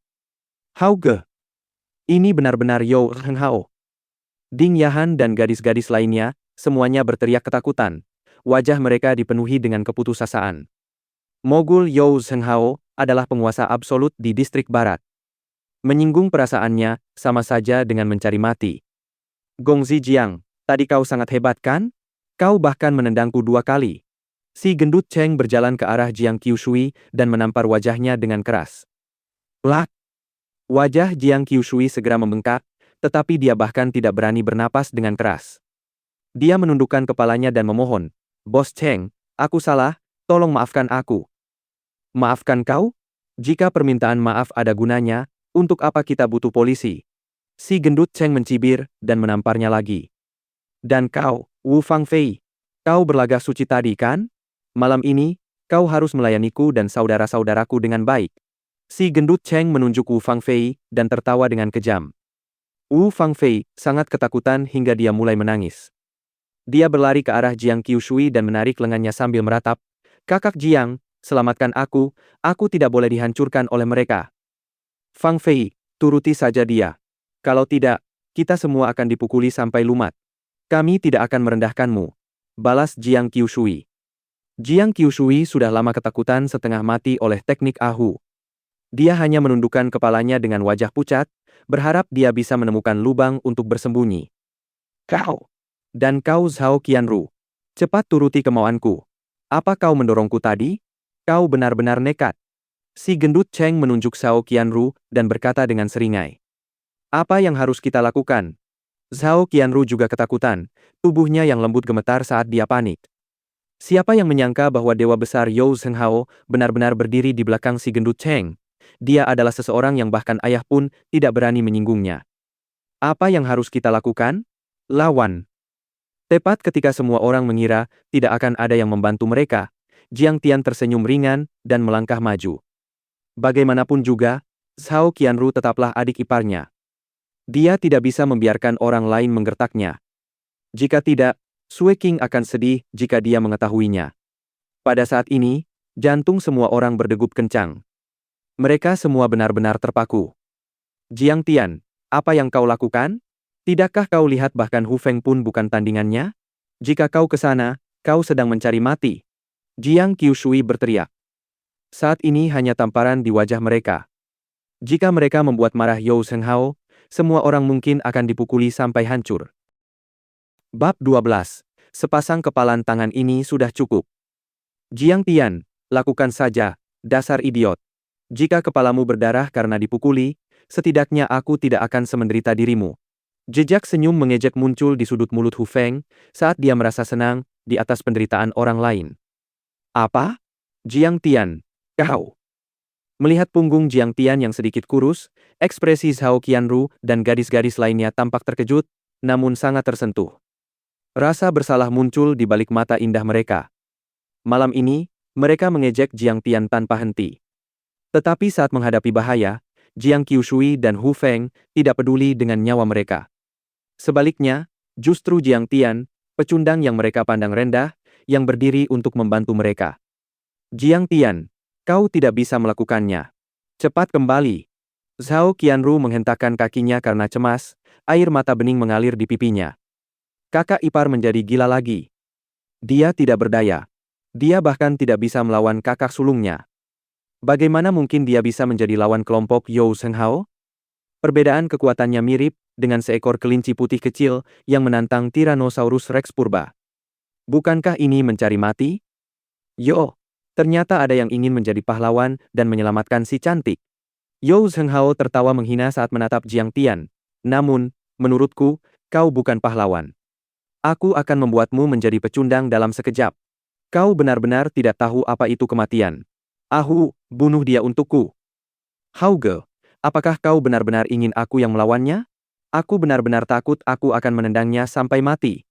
"Hauge." Ini benar-benar Yao Henghao. Ding Yahan dan gadis-gadis lainnya, semuanya berteriak ketakutan. Wajah mereka dipenuhi dengan keputusasaan. Mogul Yao Henghao adalah penguasa absolut di distrik barat. Menyinggung perasaannya, sama saja dengan mencari mati. Gong Zijiang, tadi kau sangat hebat kan? Kau bahkan menendangku 2 kali. Si gendut Cheng berjalan ke arah Jiang Qiushui dan menampar wajahnya dengan keras. Plak! Wajah Jiang Qiushui segera membengkak, tetapi dia bahkan tidak berani bernapas dengan keras. Dia menundukkan kepalanya dan memohon, "Bos Cheng, aku salah, tolong maafkan aku." "Maafkan kau? Jika permintaan maaf ada gunanya, untuk apa kita butuh polisi?" Si gendut Cheng mencibir dan menamparnya lagi. "Dan kau, Wu Fangfei, kau berlagak suci tadi kan? Malam ini, kau harus melayaniku dan saudara-saudaraku dengan baik." Si gendut Cheng menunjuk Wu Fangfei dan tertawa dengan kejam. Wu Fangfei sangat ketakutan hingga dia mulai menangis. Dia berlari ke arah Jiang Qiushui dan menarik lengannya sambil meratap, "Kakak Jiang, selamatkan aku tidak boleh dihancurkan oleh mereka." "Fangfei, turuti saja dia. Kalau tidak, kita semua akan dipukuli sampai lumat. Kami tidak akan merendahkanmu," balas Jiang Qiushui. Jiang Qiushui sudah lama ketakutan setengah mati oleh teknik Ahu. Dia hanya menundukkan kepalanya dengan wajah pucat, berharap dia bisa menemukan lubang untuk bersembunyi. "Kau! Dan kau Zhao Qianru, cepat turuti kemauanku. Apa kau mendorongku tadi? Kau benar-benar nekat." Si gendut Cheng menunjuk Zhao Qianru dan berkata dengan seringai. "Apa yang harus kita lakukan?" Zhao Qianru juga ketakutan, tubuhnya yang lembut gemetar saat dia panik. Siapa yang menyangka bahwa Dewa Besar Yao Zhenghao benar-benar berdiri di belakang si gendut Cheng? Dia adalah seseorang yang bahkan ayah pun tidak berani menyinggungnya. "Apa yang harus kita lakukan? Lawan." Tepat ketika semua orang mengira tidak akan ada yang membantu mereka, Jiang Tian tersenyum ringan dan melangkah maju. Bagaimanapun juga, Zhao Qianru tetaplah adik iparnya. Dia tidak bisa membiarkan orang lain menggertaknya. Jika tidak, Sui Qing akan sedih jika dia mengetahuinya. Pada saat ini, jantung semua orang berdegup kencang. Mereka semua benar-benar terpaku. "Jiang Tian, apa yang kau lakukan? Tidakkah kau lihat bahkan Hu Feng pun bukan tandingannya? Jika kau ke sana, kau sedang mencari mati." Jiang Qiushui berteriak. Saat ini hanya tamparan di wajah mereka. Jika mereka membuat marah Yao Zhenghao, semua orang mungkin akan dipukuli sampai hancur. Bab 12. Sepasang kepalan tangan ini sudah cukup. "Jiang Tian, lakukan saja, dasar idiot. Jika kepalamu berdarah karena dipukuli, setidaknya aku tidak akan semenderita dirimu." Jejak senyum mengejek muncul di sudut mulut Hu Feng saat dia merasa senang di atas penderitaan orang lain. "Apa? Jiang Tian, kau?" Melihat punggung Jiang Tian yang sedikit kurus, ekspresi Zhao Qianru dan gadis-gadis lainnya tampak terkejut, namun sangat tersentuh. Rasa bersalah muncul di balik mata indah mereka. Malam ini, mereka mengejek Jiang Tian tanpa henti. Tetapi saat menghadapi bahaya, Jiang Qiushui dan Hu Feng tidak peduli dengan nyawa mereka. Sebaliknya, justru Jiang Tian, pecundang yang mereka pandang rendah, yang berdiri untuk membantu mereka. "Jiang Tian, kau tidak bisa melakukannya. Cepat kembali." Zhao Qianru menghentakkan kakinya karena cemas, air mata bening mengalir di pipinya. Kakak ipar menjadi gila lagi. Dia tidak berdaya. Dia bahkan tidak bisa melawan kakak sulungnya. Bagaimana mungkin dia bisa menjadi lawan kelompok Yao Zhenghao? Perbedaan kekuatannya mirip dengan seekor kelinci putih kecil yang menantang Tyrannosaurus Rex purba. Bukankah ini mencari mati? Yo, ternyata ada yang ingin menjadi pahlawan dan menyelamatkan si cantik. Yao Zhenghao tertawa menghina saat menatap Jiang Tian. "Namun, menurutku, kau bukan pahlawan. Aku akan membuatmu menjadi pecundang dalam sekejap. Kau benar-benar tidak tahu apa itu kematian. Ahu, bunuh dia untukku." "Hauge, apakah kau benar-benar ingin aku yang melawannya? Aku benar-benar takut aku akan menendangnya sampai mati."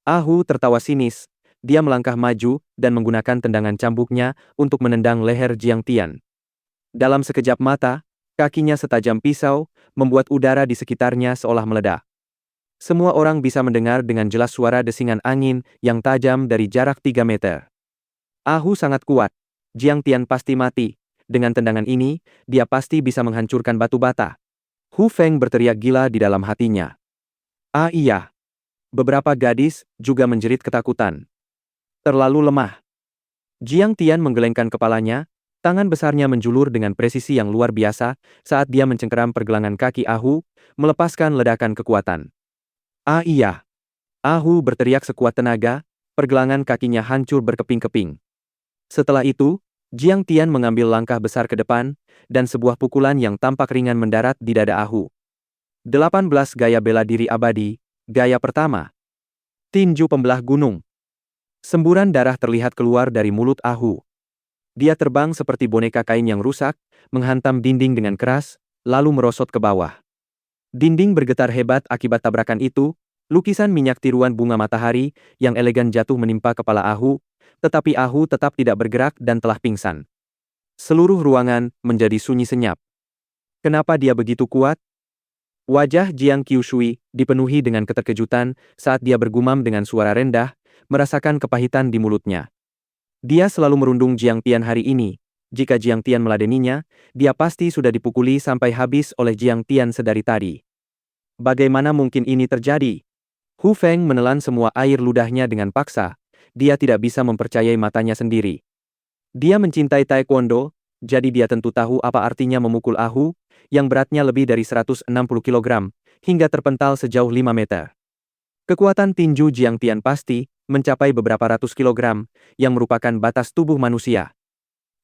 Ahu tertawa sinis. Dia melangkah maju dan menggunakan tendangan cambuknya untuk menendang leher Jiang Tian. Dalam sekejap mata, kakinya setajam pisau, membuat udara di sekitarnya seolah meledak. Semua orang bisa mendengar dengan jelas suara desingan angin yang tajam dari jarak 3 meter. Ahu sangat kuat. Jiang Tian pasti mati. Dengan tendangan ini, dia pasti bisa menghancurkan batu bata. Hu Feng berteriak gila di dalam hatinya. Ah iya. Beberapa gadis juga menjerit ketakutan. Terlalu lemah. Jiang Tian menggelengkan kepalanya, tangan besarnya menjulur dengan presisi yang luar biasa saat dia mencengkeram pergelangan kaki Ahu, melepaskan ledakan kekuatan. Ah iya. Ahu berteriak sekuat tenaga, pergelangan kakinya hancur berkeping-keping. Setelah itu, Jiang Tian mengambil langkah besar ke depan, dan sebuah pukulan yang tampak ringan mendarat di dada Ahu. 18 gaya bela diri abadi, gaya pertama. Tinju pembelah gunung. Semburan darah terlihat keluar dari mulut Ahu. Dia terbang seperti boneka kain yang rusak, menghantam dinding dengan keras, lalu merosot ke bawah. Dinding bergetar hebat akibat tabrakan itu, lukisan minyak tiruan bunga matahari yang elegan jatuh menimpa kepala Ahu, tetapi Ahu tetap tidak bergerak dan telah pingsan. Seluruh ruangan menjadi sunyi senyap. Kenapa dia begitu kuat? Wajah Jiang Qiushui dipenuhi dengan keterkejutan saat dia bergumam dengan suara rendah, merasakan kepahitan di mulutnya. Dia selalu merundung Jiang Tian hari ini. Jika Jiang Tian meladeninya, dia pasti sudah dipukuli sampai habis oleh Jiang Tian sedari tadi. Bagaimana mungkin ini terjadi? Hu Feng menelan semua air ludahnya dengan paksa. Dia tidak bisa mempercayai matanya sendiri. Dia mencintai taekwondo, jadi dia tentu tahu apa artinya memukul Ahu, yang beratnya lebih dari 160 kg, hingga terpental sejauh 5 meter. Kekuatan tinju Jiang Tian pasti mencapai beberapa ratus kilogram, yang merupakan batas tubuh manusia.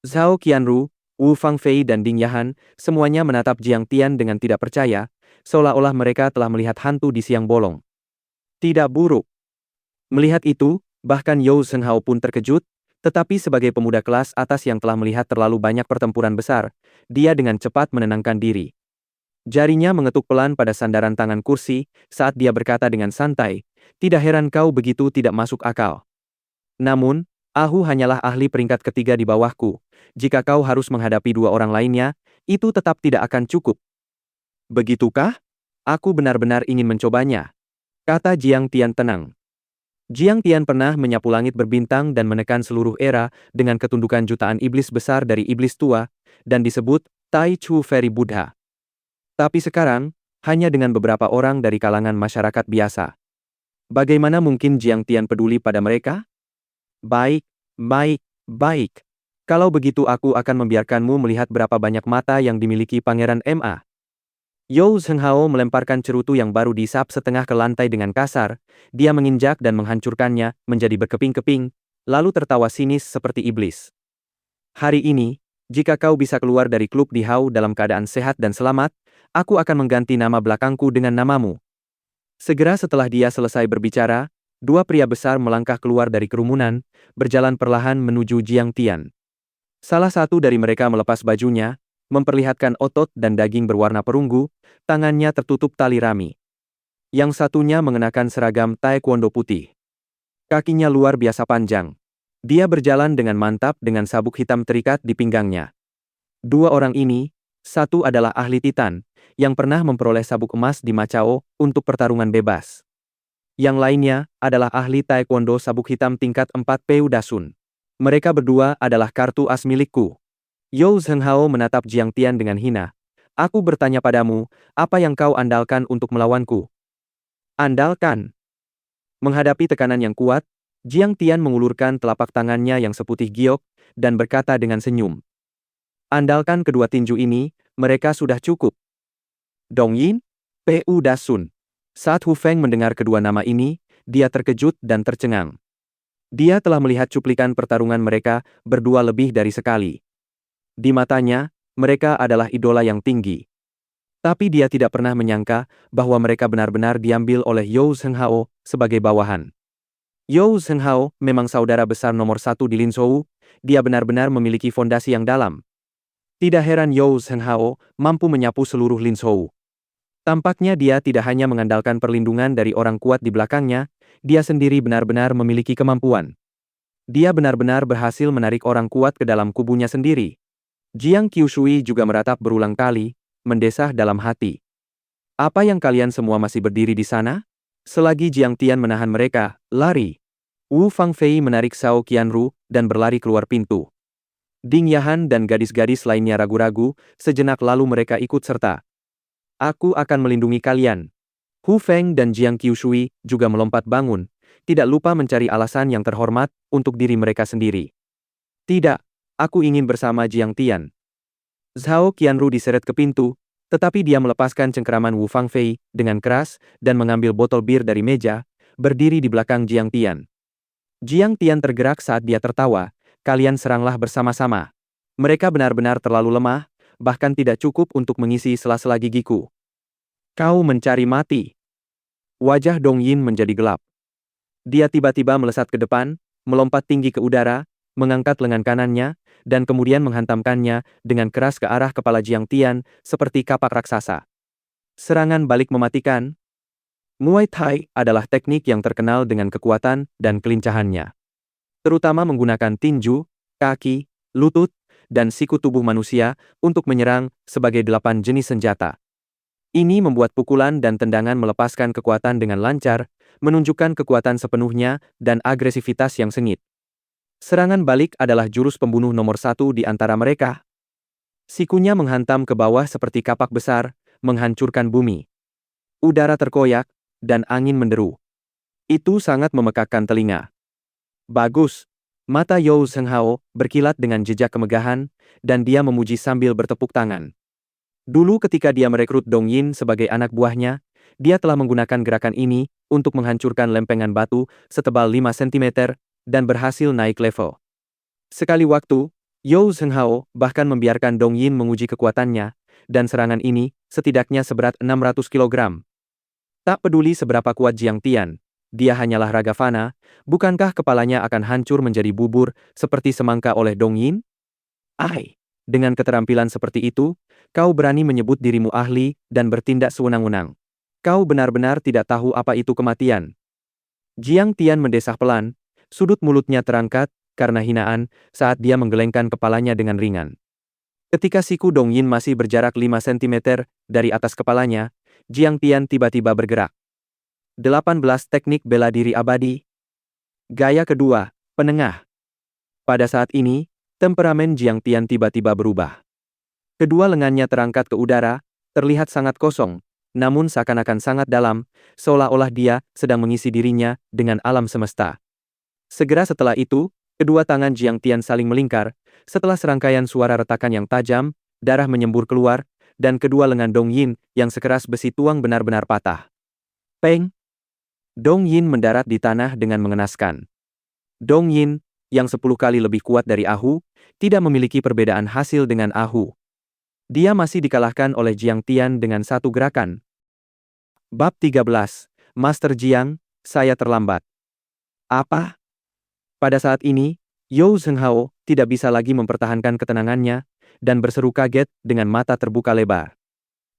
Zhao Qianru, Wu Fangfei dan Ding Yahan, semuanya menatap Jiang Tian dengan tidak percaya, seolah-olah mereka telah melihat hantu di siang bolong. Tidak buruk. Melihat itu, bahkan Yao Zhenghao pun terkejut, tetapi sebagai pemuda kelas atas yang telah melihat terlalu banyak pertempuran besar, dia dengan cepat menenangkan diri. Jarinya mengetuk pelan pada sandaran tangan kursi saat dia berkata dengan santai, "Tidak heran kau begitu tidak masuk akal. Namun, Ahu hanyalah ahli peringkat ketiga di bawahku. Jika kau harus menghadapi dua orang lainnya, itu tetap tidak akan cukup." "Begitukah? Aku benar-benar ingin mencobanya," kata Jiang Tian tenang. Jiang Tian pernah menyapu langit berbintang dan menekan seluruh era dengan ketundukan jutaan iblis besar dari iblis tua, dan disebut Tai Chu Fairy Buddha. Tapi sekarang, hanya dengan beberapa orang dari kalangan masyarakat biasa. Bagaimana mungkin Jiang Tian peduli pada mereka? Baik, baik, baik. Kalau begitu aku akan membiarkanmu melihat berapa banyak mata yang dimiliki Pangeran Ma. Yao Zhenghao melemparkan cerutu yang baru disap setengah ke lantai dengan kasar, dia menginjak dan menghancurkannya menjadi berkeping-keping, lalu tertawa sinis seperti iblis. "Hari ini, jika kau bisa keluar dari klub di Hao dalam keadaan sehat dan selamat, aku akan mengganti nama belakangku dengan namamu." Segera setelah dia selesai berbicara, dua pria besar melangkah keluar dari kerumunan, berjalan perlahan menuju Jiang Tian. Salah satu dari mereka melepas bajunya, memperlihatkan otot dan daging berwarna perunggu, tangannya tertutup tali rami. Yang satunya mengenakan seragam taekwondo putih. Kakinya luar biasa panjang. Dia berjalan dengan mantap dengan sabuk hitam terikat di pinggangnya. Dua orang ini, satu adalah ahli Titan, yang pernah memperoleh sabuk emas di Macao untuk pertarungan bebas. Yang lainnya adalah ahli taekwondo sabuk hitam tingkat 4 Peu Dasun. Mereka berdua adalah kartu as milikku. Yao Zhenghao menatap Jiang Tian dengan hina. "Aku bertanya padamu, apa yang kau andalkan untuk melawanku?" "Andalkan?" Menghadapi tekanan yang kuat, Jiang Tian mengulurkan telapak tangannya yang seputih giok, dan berkata dengan senyum. "Andalkan kedua tinju ini, mereka sudah cukup." Dong Yin, Peu Dasun. Saat Hu Feng mendengar kedua nama ini, dia terkejut dan tercengang. Dia telah melihat cuplikan pertarungan mereka berdua lebih dari sekali. Di matanya, mereka adalah idola yang tinggi. Tapi dia tidak pernah menyangka bahwa mereka benar-benar diambil oleh Yao Zhenghao sebagai bawahan. Yao Zhenghao memang saudara besar nomor satu di Linzhou, dia benar-benar memiliki fondasi yang dalam. Tidak heran Yao Zhenghao mampu menyapu seluruh Linzhou. Tampaknya dia tidak hanya mengandalkan perlindungan dari orang kuat di belakangnya, dia sendiri benar-benar memiliki kemampuan. Dia benar-benar berhasil menarik orang kuat ke dalam kubunya sendiri. Jiang Qiushui juga meratap berulang kali, mendesah dalam hati. "Apa yang kalian semua masih berdiri di sana?" Selagi Jiang Tian menahan mereka, lari. Wu Fangfei menarik Zhao Qianru dan berlari keluar pintu. Ding Yahan dan gadis-gadis lainnya ragu-ragu, sejenak lalu mereka ikut serta. Aku akan melindungi kalian. Hu Feng dan Jiang Qiushui juga melompat bangun, tidak lupa mencari alasan yang terhormat untuk diri mereka sendiri. Tidak, aku ingin bersama Jiang Tian. Zhao Qianru diseret ke pintu, tetapi dia melepaskan cengkeraman Wu Fangfei dengan keras dan mengambil botol bir dari meja, berdiri di belakang Jiang Tian. Jiang Tian tergerak saat dia tertawa, kalian seranglah bersama-sama. Mereka benar-benar terlalu lemah, bahkan tidak cukup untuk mengisi sela-sela gigiku. Kau mencari mati. Wajah Dong Yin menjadi gelap. Dia tiba-tiba melesat ke depan, melompat tinggi ke udara, mengangkat lengan kanannya, dan kemudian menghantamkannya dengan keras ke arah kepala Jiang Tian seperti kapak raksasa. Serangan balik mematikan. Muay Thai adalah teknik yang terkenal dengan kekuatan dan kelincahannya. Terutama menggunakan tinju, kaki, lutut, dan siku tubuh manusia untuk menyerang sebagai 8 jenis senjata. Ini membuat pukulan dan tendangan melepaskan kekuatan dengan lancar, menunjukkan kekuatan sepenuhnya dan agresivitas yang sengit. Serangan balik adalah jurus pembunuh nomor 1 di antara mereka. Sikunya menghantam ke bawah seperti kapak besar, menghancurkan bumi. Udara terkoyak, dan angin menderu. Itu sangat memekakkan telinga. Bagus. Mata You Zhenghao berkilat dengan jejak kemegahan, dan dia memuji sambil bertepuk tangan. Dulu ketika dia merekrut Dong Yin sebagai anak buahnya, dia telah menggunakan gerakan ini untuk menghancurkan lempengan batu setebal 5 cm dan berhasil naik level. Sekali waktu, You Zhenghao bahkan membiarkan Dong Yin menguji kekuatannya, dan serangan ini setidaknya seberat 600 kg. Tak peduli seberapa kuat Jiang Tian, dia hanyalah raga fana, bukankah kepalanya akan hancur menjadi bubur seperti semangka oleh Dong Yin? Ai! Dengan keterampilan seperti itu, kau berani menyebut dirimu ahli dan bertindak sewenang-wenang. Kau benar-benar tidak tahu apa itu kematian. Jiang Tian mendesah pelan, sudut mulutnya terangkat karena hinaan saat dia menggelengkan kepalanya dengan ringan. Ketika siku Dong Yin masih berjarak 5 cm dari atas kepalanya, Jiang Tian tiba-tiba bergerak. 18 teknik bela diri abadi. Gaya kedua, penengah. Pada saat ini, temperamen Jiang Tian tiba-tiba berubah. Kedua lengannya terangkat ke udara, terlihat sangat kosong, namun seakan-akan sangat dalam, seolah-olah dia sedang mengisi dirinya dengan alam semesta. Segera setelah itu, kedua tangan Jiang Tian saling melingkar, setelah serangkaian suara retakan yang tajam, darah menyembur keluar, dan kedua lengan Dong Yin yang sekeras besi tuang benar-benar patah. Peng! Dong Yin mendarat di tanah dengan mengenaskan. Dong Yin, yang 10 kali lebih kuat dari Ahu, tidak memiliki perbedaan hasil dengan Ahu. Dia masih dikalahkan oleh Jiang Tian dengan satu gerakan. Bab 13, Master Jiang, saya terlambat. Apa? Pada saat ini, You Zhenghao tidak bisa lagi mempertahankan ketenangannya, dan berseru kaget dengan mata terbuka lebar.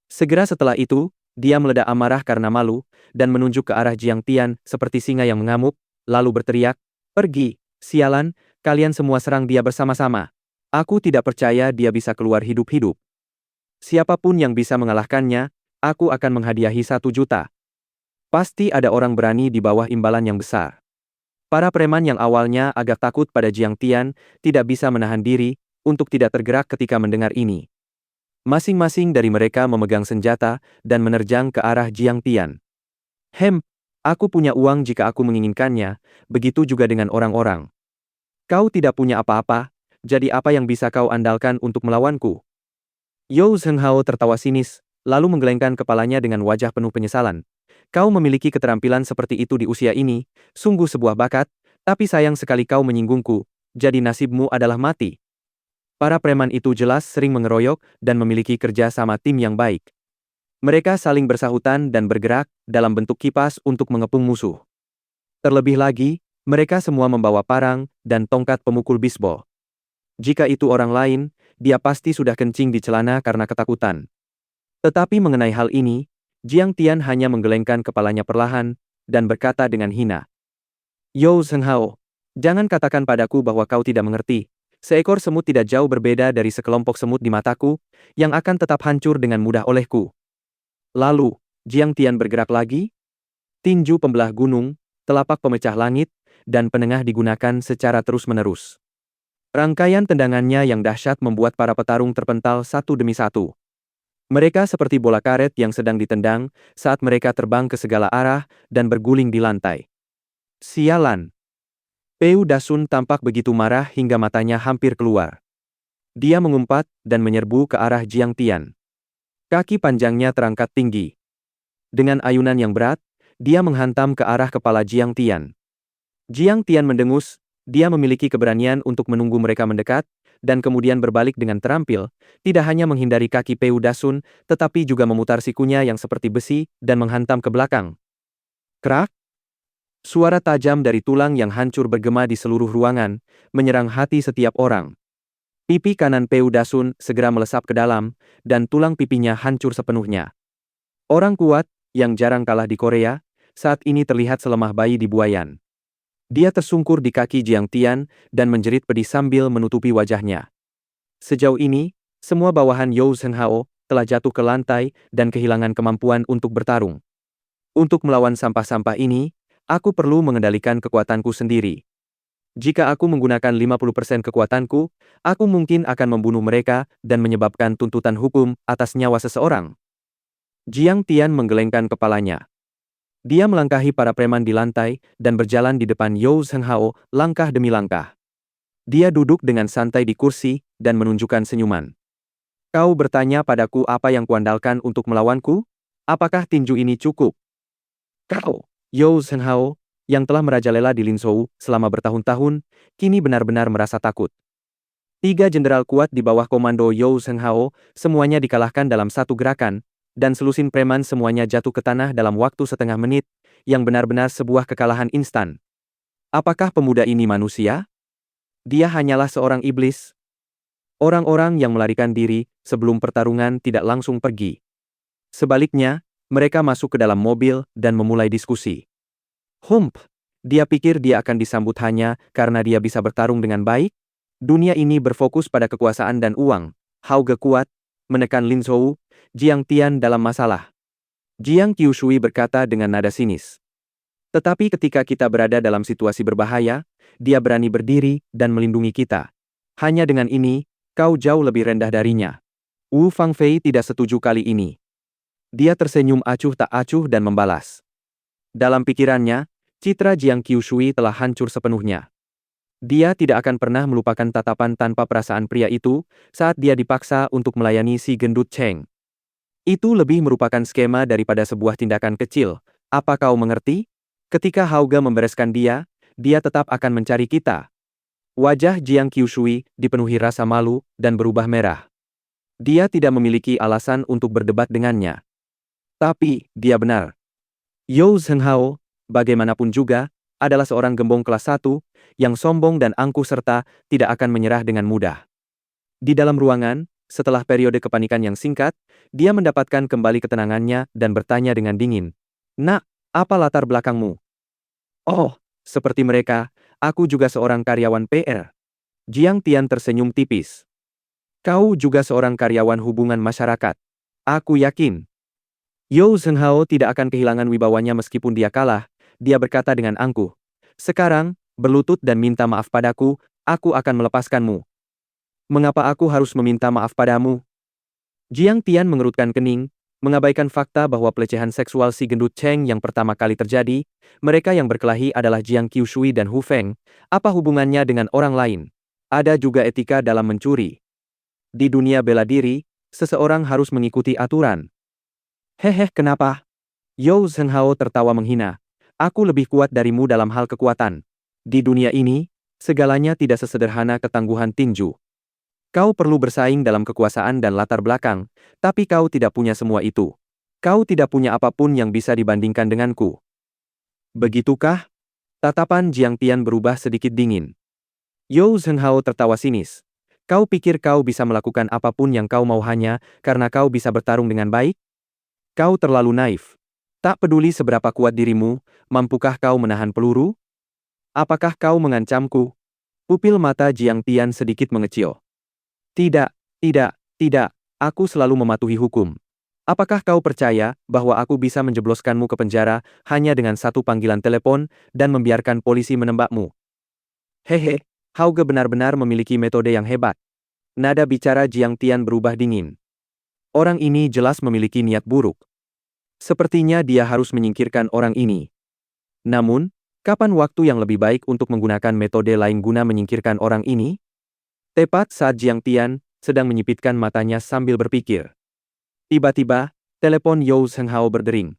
Segera setelah itu, dia meledak amarah karena malu, dan menunjuk ke arah Jiang Tian seperti singa yang mengamuk, lalu berteriak, "Pergi, sialan, kalian semua serang dia bersama-sama. Aku tidak percaya dia bisa keluar hidup-hidup. Siapapun yang bisa mengalahkannya, aku akan menghadiahi 1 juta. Pasti ada orang berani di bawah imbalan yang besar." Para preman yang awalnya agak takut pada Jiang Tian, tidak bisa menahan diri untuk tidak tergerak ketika mendengar ini. Masing-masing dari mereka memegang senjata dan menerjang ke arah Jiang Tian. Aku punya uang jika aku menginginkannya, begitu juga dengan orang-orang. Kau tidak punya apa-apa, jadi apa yang bisa kau andalkan untuk melawanku? You Zhenghao tertawa sinis, lalu menggelengkan kepalanya dengan wajah penuh penyesalan. Kau memiliki keterampilan seperti itu di usia ini, sungguh sebuah bakat, tapi sayang sekali kau menyinggungku, jadi nasibmu adalah mati. Para preman itu jelas sering mengeroyok dan memiliki kerja sama tim yang baik. Mereka saling bersahutan dan bergerak dalam bentuk kipas untuk mengepung musuh. Terlebih lagi, mereka semua membawa parang dan tongkat pemukul bisbol. Jika itu orang lain, dia pasti sudah kencing di celana karena ketakutan. Tetapi mengenai hal ini, Jiang Tian hanya menggelengkan kepalanya perlahan, dan berkata dengan hina. You Zhenghao, jangan katakan padaku bahwa kau tidak mengerti. Seekor semut tidak jauh berbeda dari sekelompok semut di mataku, yang akan tetap hancur dengan mudah olehku. Lalu, Jiang Tian bergerak lagi. Tinju pembelah gunung, telapak pemecah langit, dan penengah digunakan secara terus-menerus. Rangkaian tendangannya yang dahsyat membuat para petarung terpental satu demi satu. Mereka seperti bola karet yang sedang ditendang saat mereka terbang ke segala arah dan berguling di lantai. Sialan! Peu Dasun tampak begitu marah hingga matanya hampir keluar. Dia mengumpat dan menyerbu ke arah Jiang Tian. Kaki panjangnya terangkat tinggi. Dengan ayunan yang berat, dia menghantam ke arah kepala Jiang Tian. Jiang Tian mendengus, dia memiliki keberanian untuk menunggu mereka mendekat, dan kemudian berbalik dengan terampil, tidak hanya menghindari kaki Peu Dasun, tetapi juga memutar sikunya yang seperti besi dan menghantam ke belakang. Krak! Suara tajam dari tulang yang hancur bergema di seluruh ruangan, menyerang hati setiap orang. Pipi kanan Peu Dasun segera melesap ke dalam, dan tulang pipinya hancur sepenuhnya. Orang kuat, yang jarang kalah di Korea, saat ini terlihat selemah bayi di buayan. Dia tersungkur di kaki Jiang Tian, dan menjerit pedih sambil menutupi wajahnya. Sejauh ini, semua bawahan You Zheng Hao telah jatuh ke lantai dan kehilangan kemampuan untuk bertarung. Untuk melawan sampah-sampah ini, aku perlu mengendalikan kekuatanku sendiri. Jika aku menggunakan 50% kekuatanku, aku mungkin akan membunuh mereka dan menyebabkan tuntutan hukum atas nyawa seseorang. Jiang Tian menggelengkan kepalanya. Dia melangkahi para preman di lantai dan berjalan di depan You Zheng Hao langkah demi langkah. Dia duduk dengan santai di kursi dan menunjukkan senyuman. Kau bertanya padaku apa yang kuandalkan untuk melawanku? Apakah tinju ini cukup? Kau, You Zheng Hao, yang telah merajalela di Linzhou selama bertahun-tahun, kini benar-benar merasa takut. 3 jenderal kuat di bawah komando You Zheng Hao, semuanya dikalahkan dalam satu gerakan, dan selusin preman semuanya jatuh ke tanah dalam waktu setengah menit, yang benar-benar sebuah kekalahan instan. Apakah pemuda ini manusia? Dia hanyalah seorang iblis. Orang-orang yang melarikan diri sebelum pertarungan tidak langsung pergi. Sebaliknya, mereka masuk ke dalam mobil dan memulai diskusi. Dia pikir dia akan disambut hanya karena dia bisa bertarung dengan baik? Dunia ini berfokus pada kekuasaan dan uang. Hauge kuat, menekan Linzhou, Jiang Tian dalam masalah. Jiang Qiushui berkata dengan nada sinis. Tetapi ketika kita berada dalam situasi berbahaya, dia berani berdiri dan melindungi kita. Hanya dengan ini, kau jauh lebih rendah darinya. Wu Fangfei tidak setuju kali ini. Dia tersenyum acuh tak acuh dan membalas. Dalam pikirannya, citra Jiang Qiushui telah hancur sepenuhnya. Dia tidak akan pernah melupakan tatapan tanpa perasaan pria itu saat dia dipaksa untuk melayani si gendut Cheng. Itu lebih merupakan skema daripada sebuah tindakan kecil. Apa kau mengerti? Ketika Hauge membereskan dia tetap akan mencari kita. Wajah Jiang Qiushui dipenuhi rasa malu dan berubah merah. Dia tidak memiliki alasan untuk berdebat dengannya. Tapi, dia benar. You Zheng Hao, bagaimanapun juga, adalah seorang gembong kelas 1, yang sombong dan angkuh serta tidak akan menyerah dengan mudah. Di dalam ruangan, setelah periode kepanikan yang singkat, dia mendapatkan kembali ketenangannya dan bertanya dengan dingin. Nak, apa latar belakangmu? Oh, seperti mereka, aku juga seorang karyawan PR. Jiang Tian tersenyum tipis. Kau juga seorang karyawan hubungan masyarakat. Aku yakin. You Zheng Hao tidak akan kehilangan wibawanya meskipun dia kalah, dia berkata dengan angkuh. Sekarang, berlutut dan minta maaf padaku, aku akan melepaskanmu. Mengapa aku harus meminta maaf padamu? Jiang Tian mengerutkan kening, mengabaikan fakta bahwa pelecehan seksual si gendut Cheng yang pertama kali terjadi, mereka yang berkelahi adalah Jiang Qiushui dan Hu Feng, apa hubungannya dengan orang lain? Ada juga etika dalam mencuri. Di dunia bela diri, seseorang harus mengikuti aturan. Kenapa? You Zheng Hao tertawa menghina. Aku lebih kuat darimu dalam hal kekuatan. Di dunia ini, segalanya tidak sesederhana ketangguhan tinju. Kau perlu bersaing dalam kekuasaan dan latar belakang, tapi kau tidak punya semua itu. Kau tidak punya apapun yang bisa dibandingkan denganku. Begitukah? Tatapan Jiang Tian berubah sedikit dingin. You Zheng Hao tertawa sinis. Kau pikir kau bisa melakukan apapun yang kau mau hanya karena kau bisa bertarung dengan baik? Kau terlalu naif. Tak peduli seberapa kuat dirimu, mampukah kau menahan peluru? Apakah kau mengancamku? Pupil mata Jiang Tian sedikit mengecil. Tidak, aku selalu mematuhi hukum. Apakah kau percaya bahwa aku bisa menjebloskanmu ke penjara hanya dengan satu panggilan telepon dan membiarkan polisi menembakmu? Hauge benar-benar memiliki metode yang hebat. Nada bicara Jiang Tian berubah dingin. Orang ini jelas memiliki niat buruk. Sepertinya dia harus menyingkirkan orang ini. Namun, kapan waktu yang lebih baik untuk menggunakan metode lain guna menyingkirkan orang ini? Tepat saat Jiang Tian sedang menyipitkan matanya sambil berpikir. Tiba-tiba, telepon Yao Zhenghao berdering.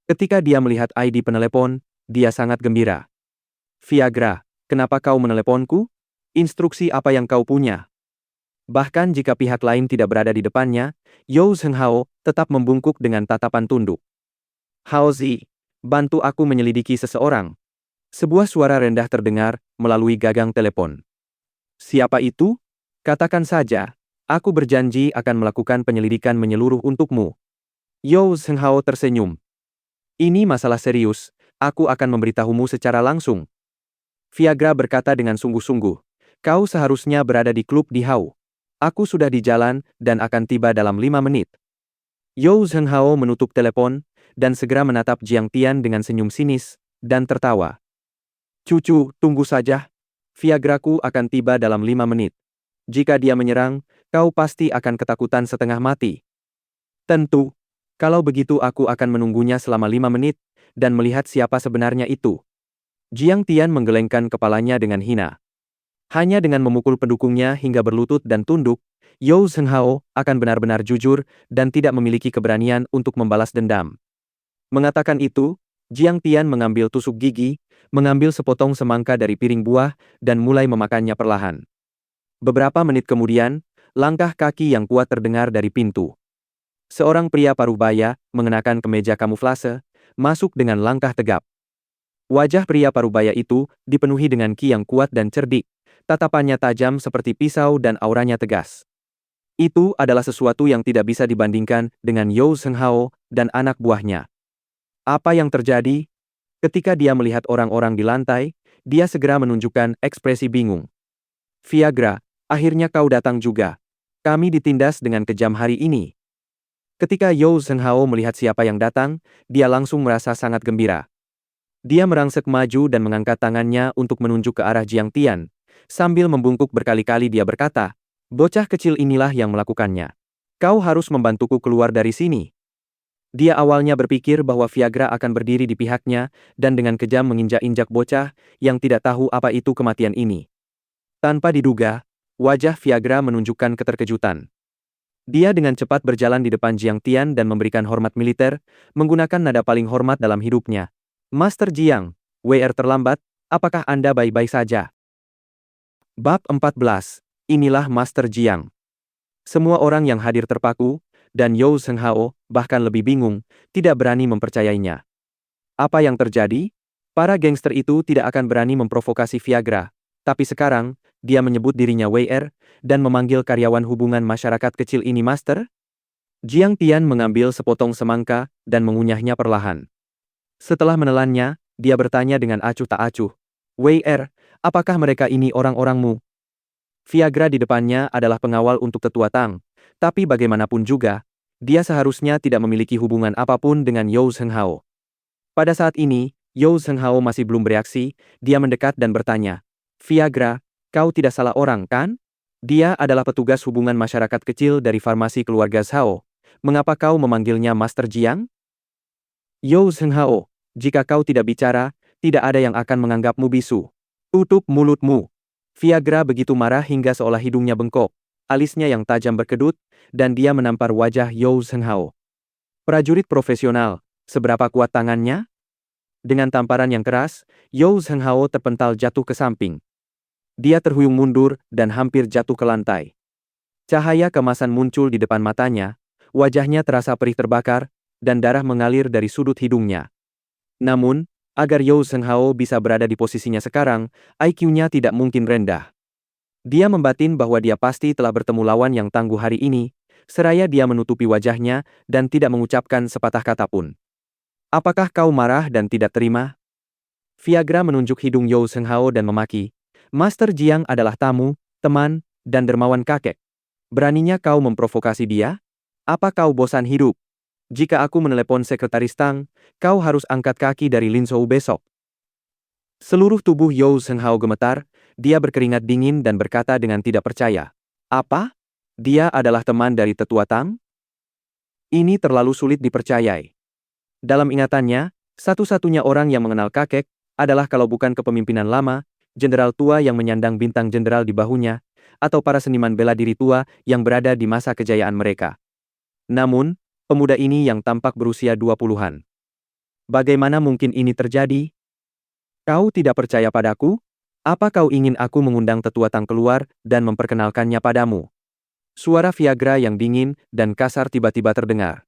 Ketika dia melihat ID penelepon, dia sangat gembira. Viagra, kenapa kau meneleponku? Instruksi apa yang kau punya? Bahkan jika pihak lain tidak berada di depannya, Yao Zhenghao tetap membungkuk dengan tatapan tunduk. Hao Zi, bantu aku menyelidiki seseorang. Sebuah suara rendah terdengar melalui gagang telepon. Siapa itu? Katakan saja, aku berjanji akan melakukan penyelidikan menyeluruh untukmu. Yao Zhenghao tersenyum. Ini masalah serius, aku akan memberitahumu secara langsung. Viagra berkata dengan sungguh-sungguh, kau seharusnya berada di klub di Hao. Aku sudah di jalan dan akan tiba dalam 5 menit. Yao Zhenghao menutup telepon dan segera menatap Jiang Tian dengan senyum sinis dan tertawa. Cucu, tunggu saja. Viagraku akan tiba dalam 5 menit. Jika dia menyerang, kau pasti akan ketakutan setengah mati. Tentu. Kalau begitu aku akan menunggunya selama 5 menit, dan melihat siapa sebenarnya itu. Jiang Tian menggelengkan kepalanya dengan hina. Hanya dengan memukul pendukungnya hingga berlutut dan tunduk, Yao Zhenghao akan benar-benar jujur dan tidak memiliki keberanian untuk membalas dendam. Mengatakan itu, Jiang Tian mengambil tusuk gigi, mengambil sepotong semangka dari piring buah, dan mulai memakannya perlahan. Beberapa menit kemudian, langkah kaki yang kuat terdengar dari pintu. Seorang pria parubaya, mengenakan kemeja kamuflase, masuk dengan langkah tegap. Wajah pria parubaya itu dipenuhi dengan ki yang kuat dan cerdik, tatapannya tajam seperti pisau dan auranya tegas. Itu adalah sesuatu yang tidak bisa dibandingkan dengan Yao Zhenghao dan anak buahnya. Apa yang terjadi? Ketika dia melihat orang-orang di lantai, dia segera menunjukkan ekspresi bingung. Viagra, akhirnya kau datang juga. Kami ditindas dengan kejam hari ini. Ketika Yao Zhenghao melihat siapa yang datang, dia langsung merasa sangat gembira. Dia merangsek maju dan mengangkat tangannya untuk menunjuk ke arah Jiang Tian. Sambil membungkuk berkali-kali dia berkata, bocah kecil inilah yang melakukannya. Kau harus membantuku keluar dari sini. Dia awalnya berpikir bahwa Viagra akan berdiri di pihaknya dan dengan kejam menginjak-injak bocah yang tidak tahu apa itu kematian ini. Tanpa diduga, wajah Viagra menunjukkan keterkejutan. Dia dengan cepat berjalan di depan Jiang Tian dan memberikan hormat militer, menggunakan nada paling hormat dalam hidupnya. Master Jiang, WR terlambat, apakah Anda baik-baik saja? Bab 14, inilah Master Jiang. Semua orang yang hadir terpaku, dan Yao Zhenghao, bahkan lebih bingung, tidak berani mempercayainya. Apa yang terjadi? Para gangster itu tidak akan berani memprovokasi Viagra, tapi sekarang, dia menyebut dirinya WR, dan memanggil karyawan hubungan masyarakat kecil ini Master? Jiang Tian mengambil sepotong semangka, dan mengunyahnya perlahan. Setelah menelannya, dia bertanya dengan acuh tak acuh. WR, apakah mereka ini orang-orangmu? Viagra di depannya adalah pengawal untuk tetua Tang, tapi bagaimanapun juga, dia seharusnya tidak memiliki hubungan apapun dengan Yao Zhenghao. Pada saat ini, Yao Zhenghao masih belum bereaksi, dia mendekat dan bertanya, Viagra, kau tidak salah orang, kan? Dia adalah petugas hubungan masyarakat kecil dari farmasi keluarga Zhao. Mengapa kau memanggilnya Master Jiang? Yao Zhenghao, jika kau tidak bicara, tidak ada yang akan menganggapmu bisu. Tutup mulutmu. Viagra begitu marah hingga seolah hidungnya bengkok, alisnya yang tajam berkedut, dan dia menampar wajah Yao Zhenghao. Prajurit profesional, seberapa kuat tangannya? Dengan tamparan yang keras, Yao Zhenghao terpental jatuh ke samping. Dia terhuyung mundur dan hampir jatuh ke lantai. Cahaya kemasan muncul di depan matanya, wajahnya terasa perih terbakar, dan darah mengalir dari sudut hidungnya. Namun, agar Yao Zhenghao bisa berada di posisinya sekarang, IQ-nya tidak mungkin rendah. Dia membatin bahwa dia pasti telah bertemu lawan yang tangguh hari ini, seraya dia menutupi wajahnya dan tidak mengucapkan sepatah kata pun. Apakah kau marah dan tidak terima? Viagra menunjuk hidung Yao Zhenghao dan memaki. Master Jiang adalah tamu, teman, dan dermawan kakek. Beraninya kau memprovokasi dia? Apa kau bosan hidup? Jika aku menelepon sekretaris Tang, kau harus angkat kaki dari Linzhou besok. Seluruh tubuh Yao Zhenghao gemetar, dia berkeringat dingin dan berkata dengan tidak percaya. Apa? Dia adalah teman dari tetua Tang? Ini terlalu sulit dipercayai. Dalam ingatannya, satu-satunya orang yang mengenal kakek adalah kalau bukan kepemimpinan lama, jenderal tua yang menyandang bintang jenderal di bahunya, atau para seniman bela diri tua yang berada di masa kejayaan mereka. Namun, pemuda ini yang tampak berusia 20-an. Bagaimana mungkin ini terjadi? Kau tidak percaya padaku? Apa kau ingin aku mengundang tetua Tang keluar dan memperkenalkannya padamu? Suara Viagra yang dingin dan kasar tiba-tiba terdengar.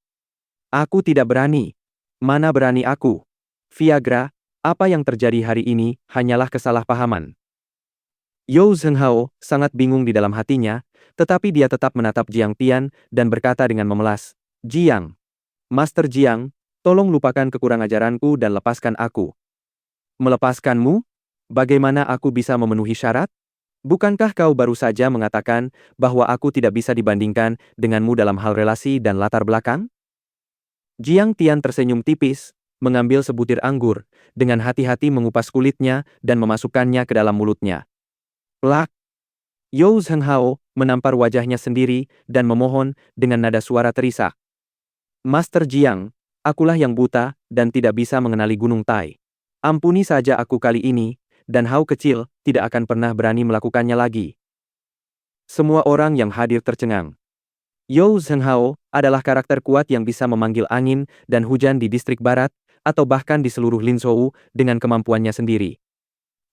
Aku tidak berani. Mana berani aku? Viagra, apa yang terjadi hari ini hanyalah kesalahpahaman. Yao Zhenghao sangat bingung di dalam hatinya, tetapi dia tetap menatap Jiang Tian dan berkata dengan memelas, Jiang, Master Jiang, tolong lupakan kekurang ajaranku dan lepaskan aku. Melepaskanmu? Bagaimana aku bisa memenuhi syarat? Bukankah kau baru saja mengatakan bahwa aku tidak bisa dibandingkan denganmu dalam hal relasi dan latar belakang? Jiang Tian tersenyum tipis, mengambil sebutir anggur, dengan hati-hati mengupas kulitnya dan memasukkannya ke dalam mulutnya. Plak! Yao Zhenghao menampar wajahnya sendiri dan memohon dengan nada suara terisak. Master Jiang, akulah yang buta dan tidak bisa mengenali Gunung Tai. Ampuni saja aku kali ini, dan Hao kecil tidak akan pernah berani melakukannya lagi. Semua orang yang hadir tercengang. Yao Zhenghao adalah karakter kuat yang bisa memanggil angin dan hujan di distrik barat, atau bahkan di seluruh Linzhou dengan kemampuannya sendiri.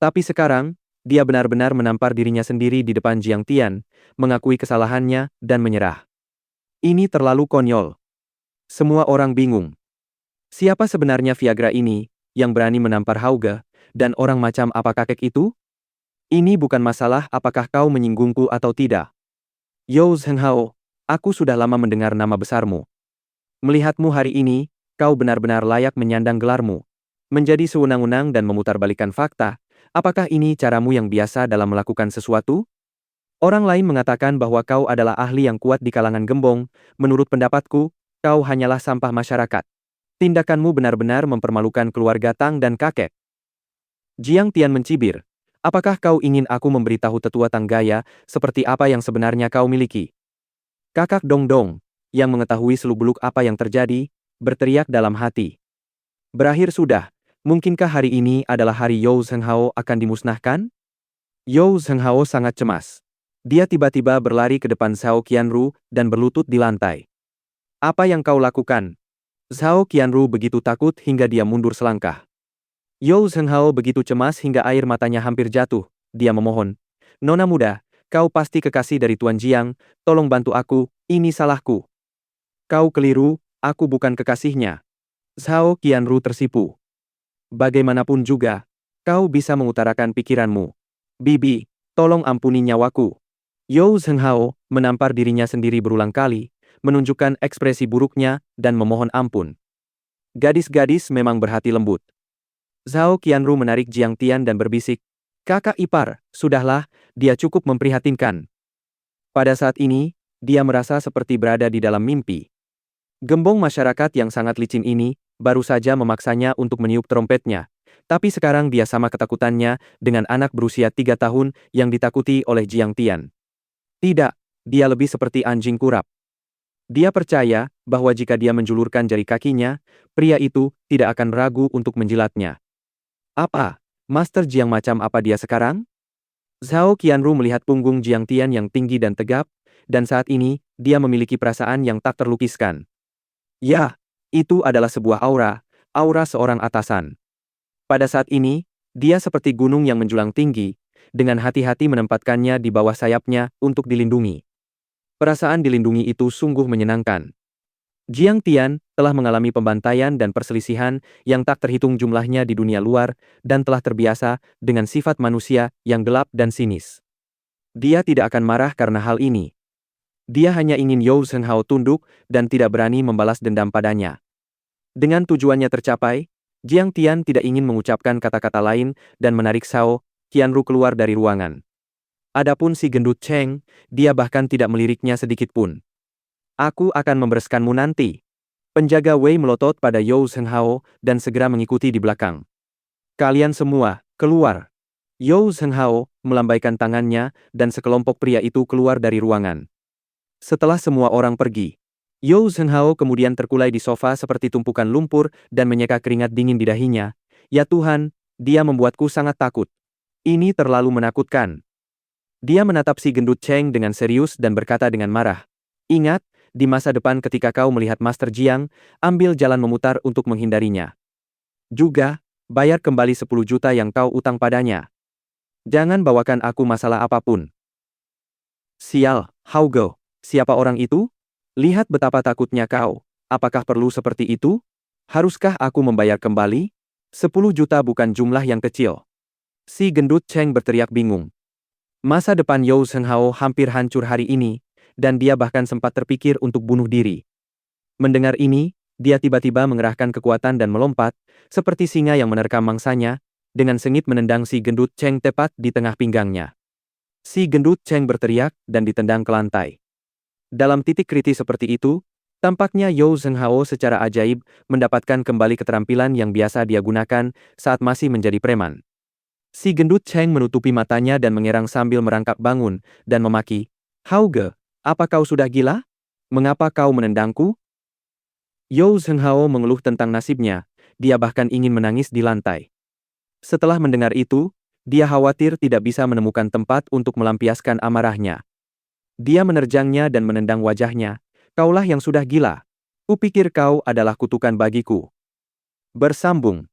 Tapi sekarang, dia benar-benar menampar dirinya sendiri di depan Jiang Tian, mengakui kesalahannya dan menyerah. Ini terlalu konyol. Semua orang bingung. Siapa sebenarnya Viagra ini, yang berani menampar Hauge, dan orang macam apa kakek itu? Ini bukan masalah apakah kau menyinggungku atau tidak. Yao Zhenghao, aku sudah lama mendengar nama besarmu. Melihatmu hari ini, kau benar-benar layak menyandang gelarmu. Menjadi sewenang-wenang dan memutarbalikkan fakta, apakah ini caramu yang biasa dalam melakukan sesuatu? Orang lain mengatakan bahwa kau adalah ahli yang kuat di kalangan gembong, menurut pendapatku, kau hanyalah sampah masyarakat. Tindakanmu benar-benar mempermalukan keluarga Tang dan kakek. Jiang Tian mencibir. Apakah kau ingin aku memberitahu tetua Tang Gaya seperti apa yang sebenarnya kau miliki? Kakak Dongdong, yang mengetahui seluk-beluk apa yang terjadi, berteriak dalam hati. Berakhir sudah, mungkinkah hari ini adalah hari Yao Zhenghao akan dimusnahkan? Yao Zhenghao sangat cemas. Dia tiba-tiba berlari ke depan Zhao Qianru dan berlutut di lantai. Apa yang kau lakukan? Zhao Qianru begitu takut hingga dia mundur selangkah. Yao Zhenghao begitu cemas hingga air matanya hampir jatuh. Dia memohon, Nona muda, kau pasti kekasih dari Tuan Jiang, tolong bantu aku, ini salahku. Kau keliru, aku bukan kekasihnya. Zhao Qianru tersipu. Bagaimanapun juga, kau bisa mengutarakan pikiranmu. Bibi, tolong ampuni nyawaku. Yao Zhenghao menampar dirinya sendiri berulang kali, menunjukkan ekspresi buruknya dan memohon ampun. Gadis-gadis memang berhati lembut. Zhao Qianru menarik Jiang Tian dan berbisik, Kakak ipar, sudahlah, dia cukup memprihatinkan. Pada saat ini, dia merasa seperti berada di dalam mimpi. Gembong masyarakat yang sangat licin ini, baru saja memaksanya untuk meniup trompetnya, tapi sekarang dia sama ketakutannya dengan anak berusia 3 tahun yang ditakuti oleh Jiang Tian. Tidak, dia lebih seperti anjing kurap. Dia percaya bahwa jika dia menjulurkan jari kakinya, pria itu tidak akan ragu untuk menjilatnya. Apa? Master Jiang macam apa dia sekarang? Zhao Qianru melihat punggung Jiang Tian yang tinggi dan tegap, dan saat ini, dia memiliki perasaan yang tak terlukiskan. Ya, itu adalah sebuah aura seorang atasan. Pada saat ini, dia seperti gunung yang menjulang tinggi, dengan hati-hati menempatkannya di bawah sayapnya untuk dilindungi. Perasaan dilindungi itu sungguh menyenangkan. Jiang Tian telah mengalami pembantaian dan perselisihan yang tak terhitung jumlahnya di dunia luar dan telah terbiasa dengan sifat manusia yang gelap dan sinis. Dia tidak akan marah karena hal ini. Dia hanya ingin Yao Zhenghao tunduk dan tidak berani membalas dendam padanya. Dengan tujuannya tercapai, Jiang Tian tidak ingin mengucapkan kata-kata lain dan menarik Zhao Qianru keluar dari ruangan. Adapun si gendut Cheng, dia bahkan tidak meliriknya sedikit pun. Aku akan membereskanmu nanti. Penjaga Wei melotot pada Yao Zhenghao dan segera mengikuti di belakang. Kalian semua, keluar. Yao Zhenghao melambaikan tangannya dan sekelompok pria itu keluar dari ruangan. Setelah semua orang pergi, Yao Zhenghao kemudian terkulai di sofa seperti tumpukan lumpur dan menyeka keringat dingin di dahinya. Ya Tuhan, dia membuatku sangat takut. Ini terlalu menakutkan. Dia menatap si gendut Cheng dengan serius dan berkata dengan marah. Ingat, di masa depan ketika kau melihat Master Jiang, ambil jalan memutar untuk menghindarinya. Juga, bayar kembali 10 juta yang kau utang padanya. Jangan bawakan aku masalah apapun. Sial, Hao Ge, siapa orang itu? Lihat betapa takutnya kau. Apakah perlu seperti itu? Haruskah aku membayar kembali? 10 juta bukan jumlah yang kecil. Si gendut Cheng berteriak bingung. Masa depan Yao Zhenghao hampir hancur hari ini, dan dia bahkan sempat terpikir untuk bunuh diri. Mendengar ini, dia tiba-tiba mengerahkan kekuatan dan melompat, seperti singa yang menerkam mangsanya, dengan sengit menendang si gendut Cheng tepat di tengah pinggangnya. Si gendut Cheng berteriak dan ditendang ke lantai. Dalam titik kritis seperti itu, tampaknya Yao Zhenghao secara ajaib mendapatkan kembali keterampilan yang biasa dia gunakan saat masih menjadi preman. Si gendut Cheng menutupi matanya dan mengerang sambil merangkak bangun dan memaki, Hao Ge, apa kau sudah gila? Mengapa kau menendangku? Yao Zhenghao mengeluh tentang nasibnya, dia bahkan ingin menangis di lantai. Setelah mendengar itu, dia khawatir tidak bisa menemukan tempat untuk melampiaskan amarahnya. Dia menerjangnya dan menendang wajahnya. Kaulah yang sudah gila. Kupikir kau adalah kutukan bagiku. Bersambung.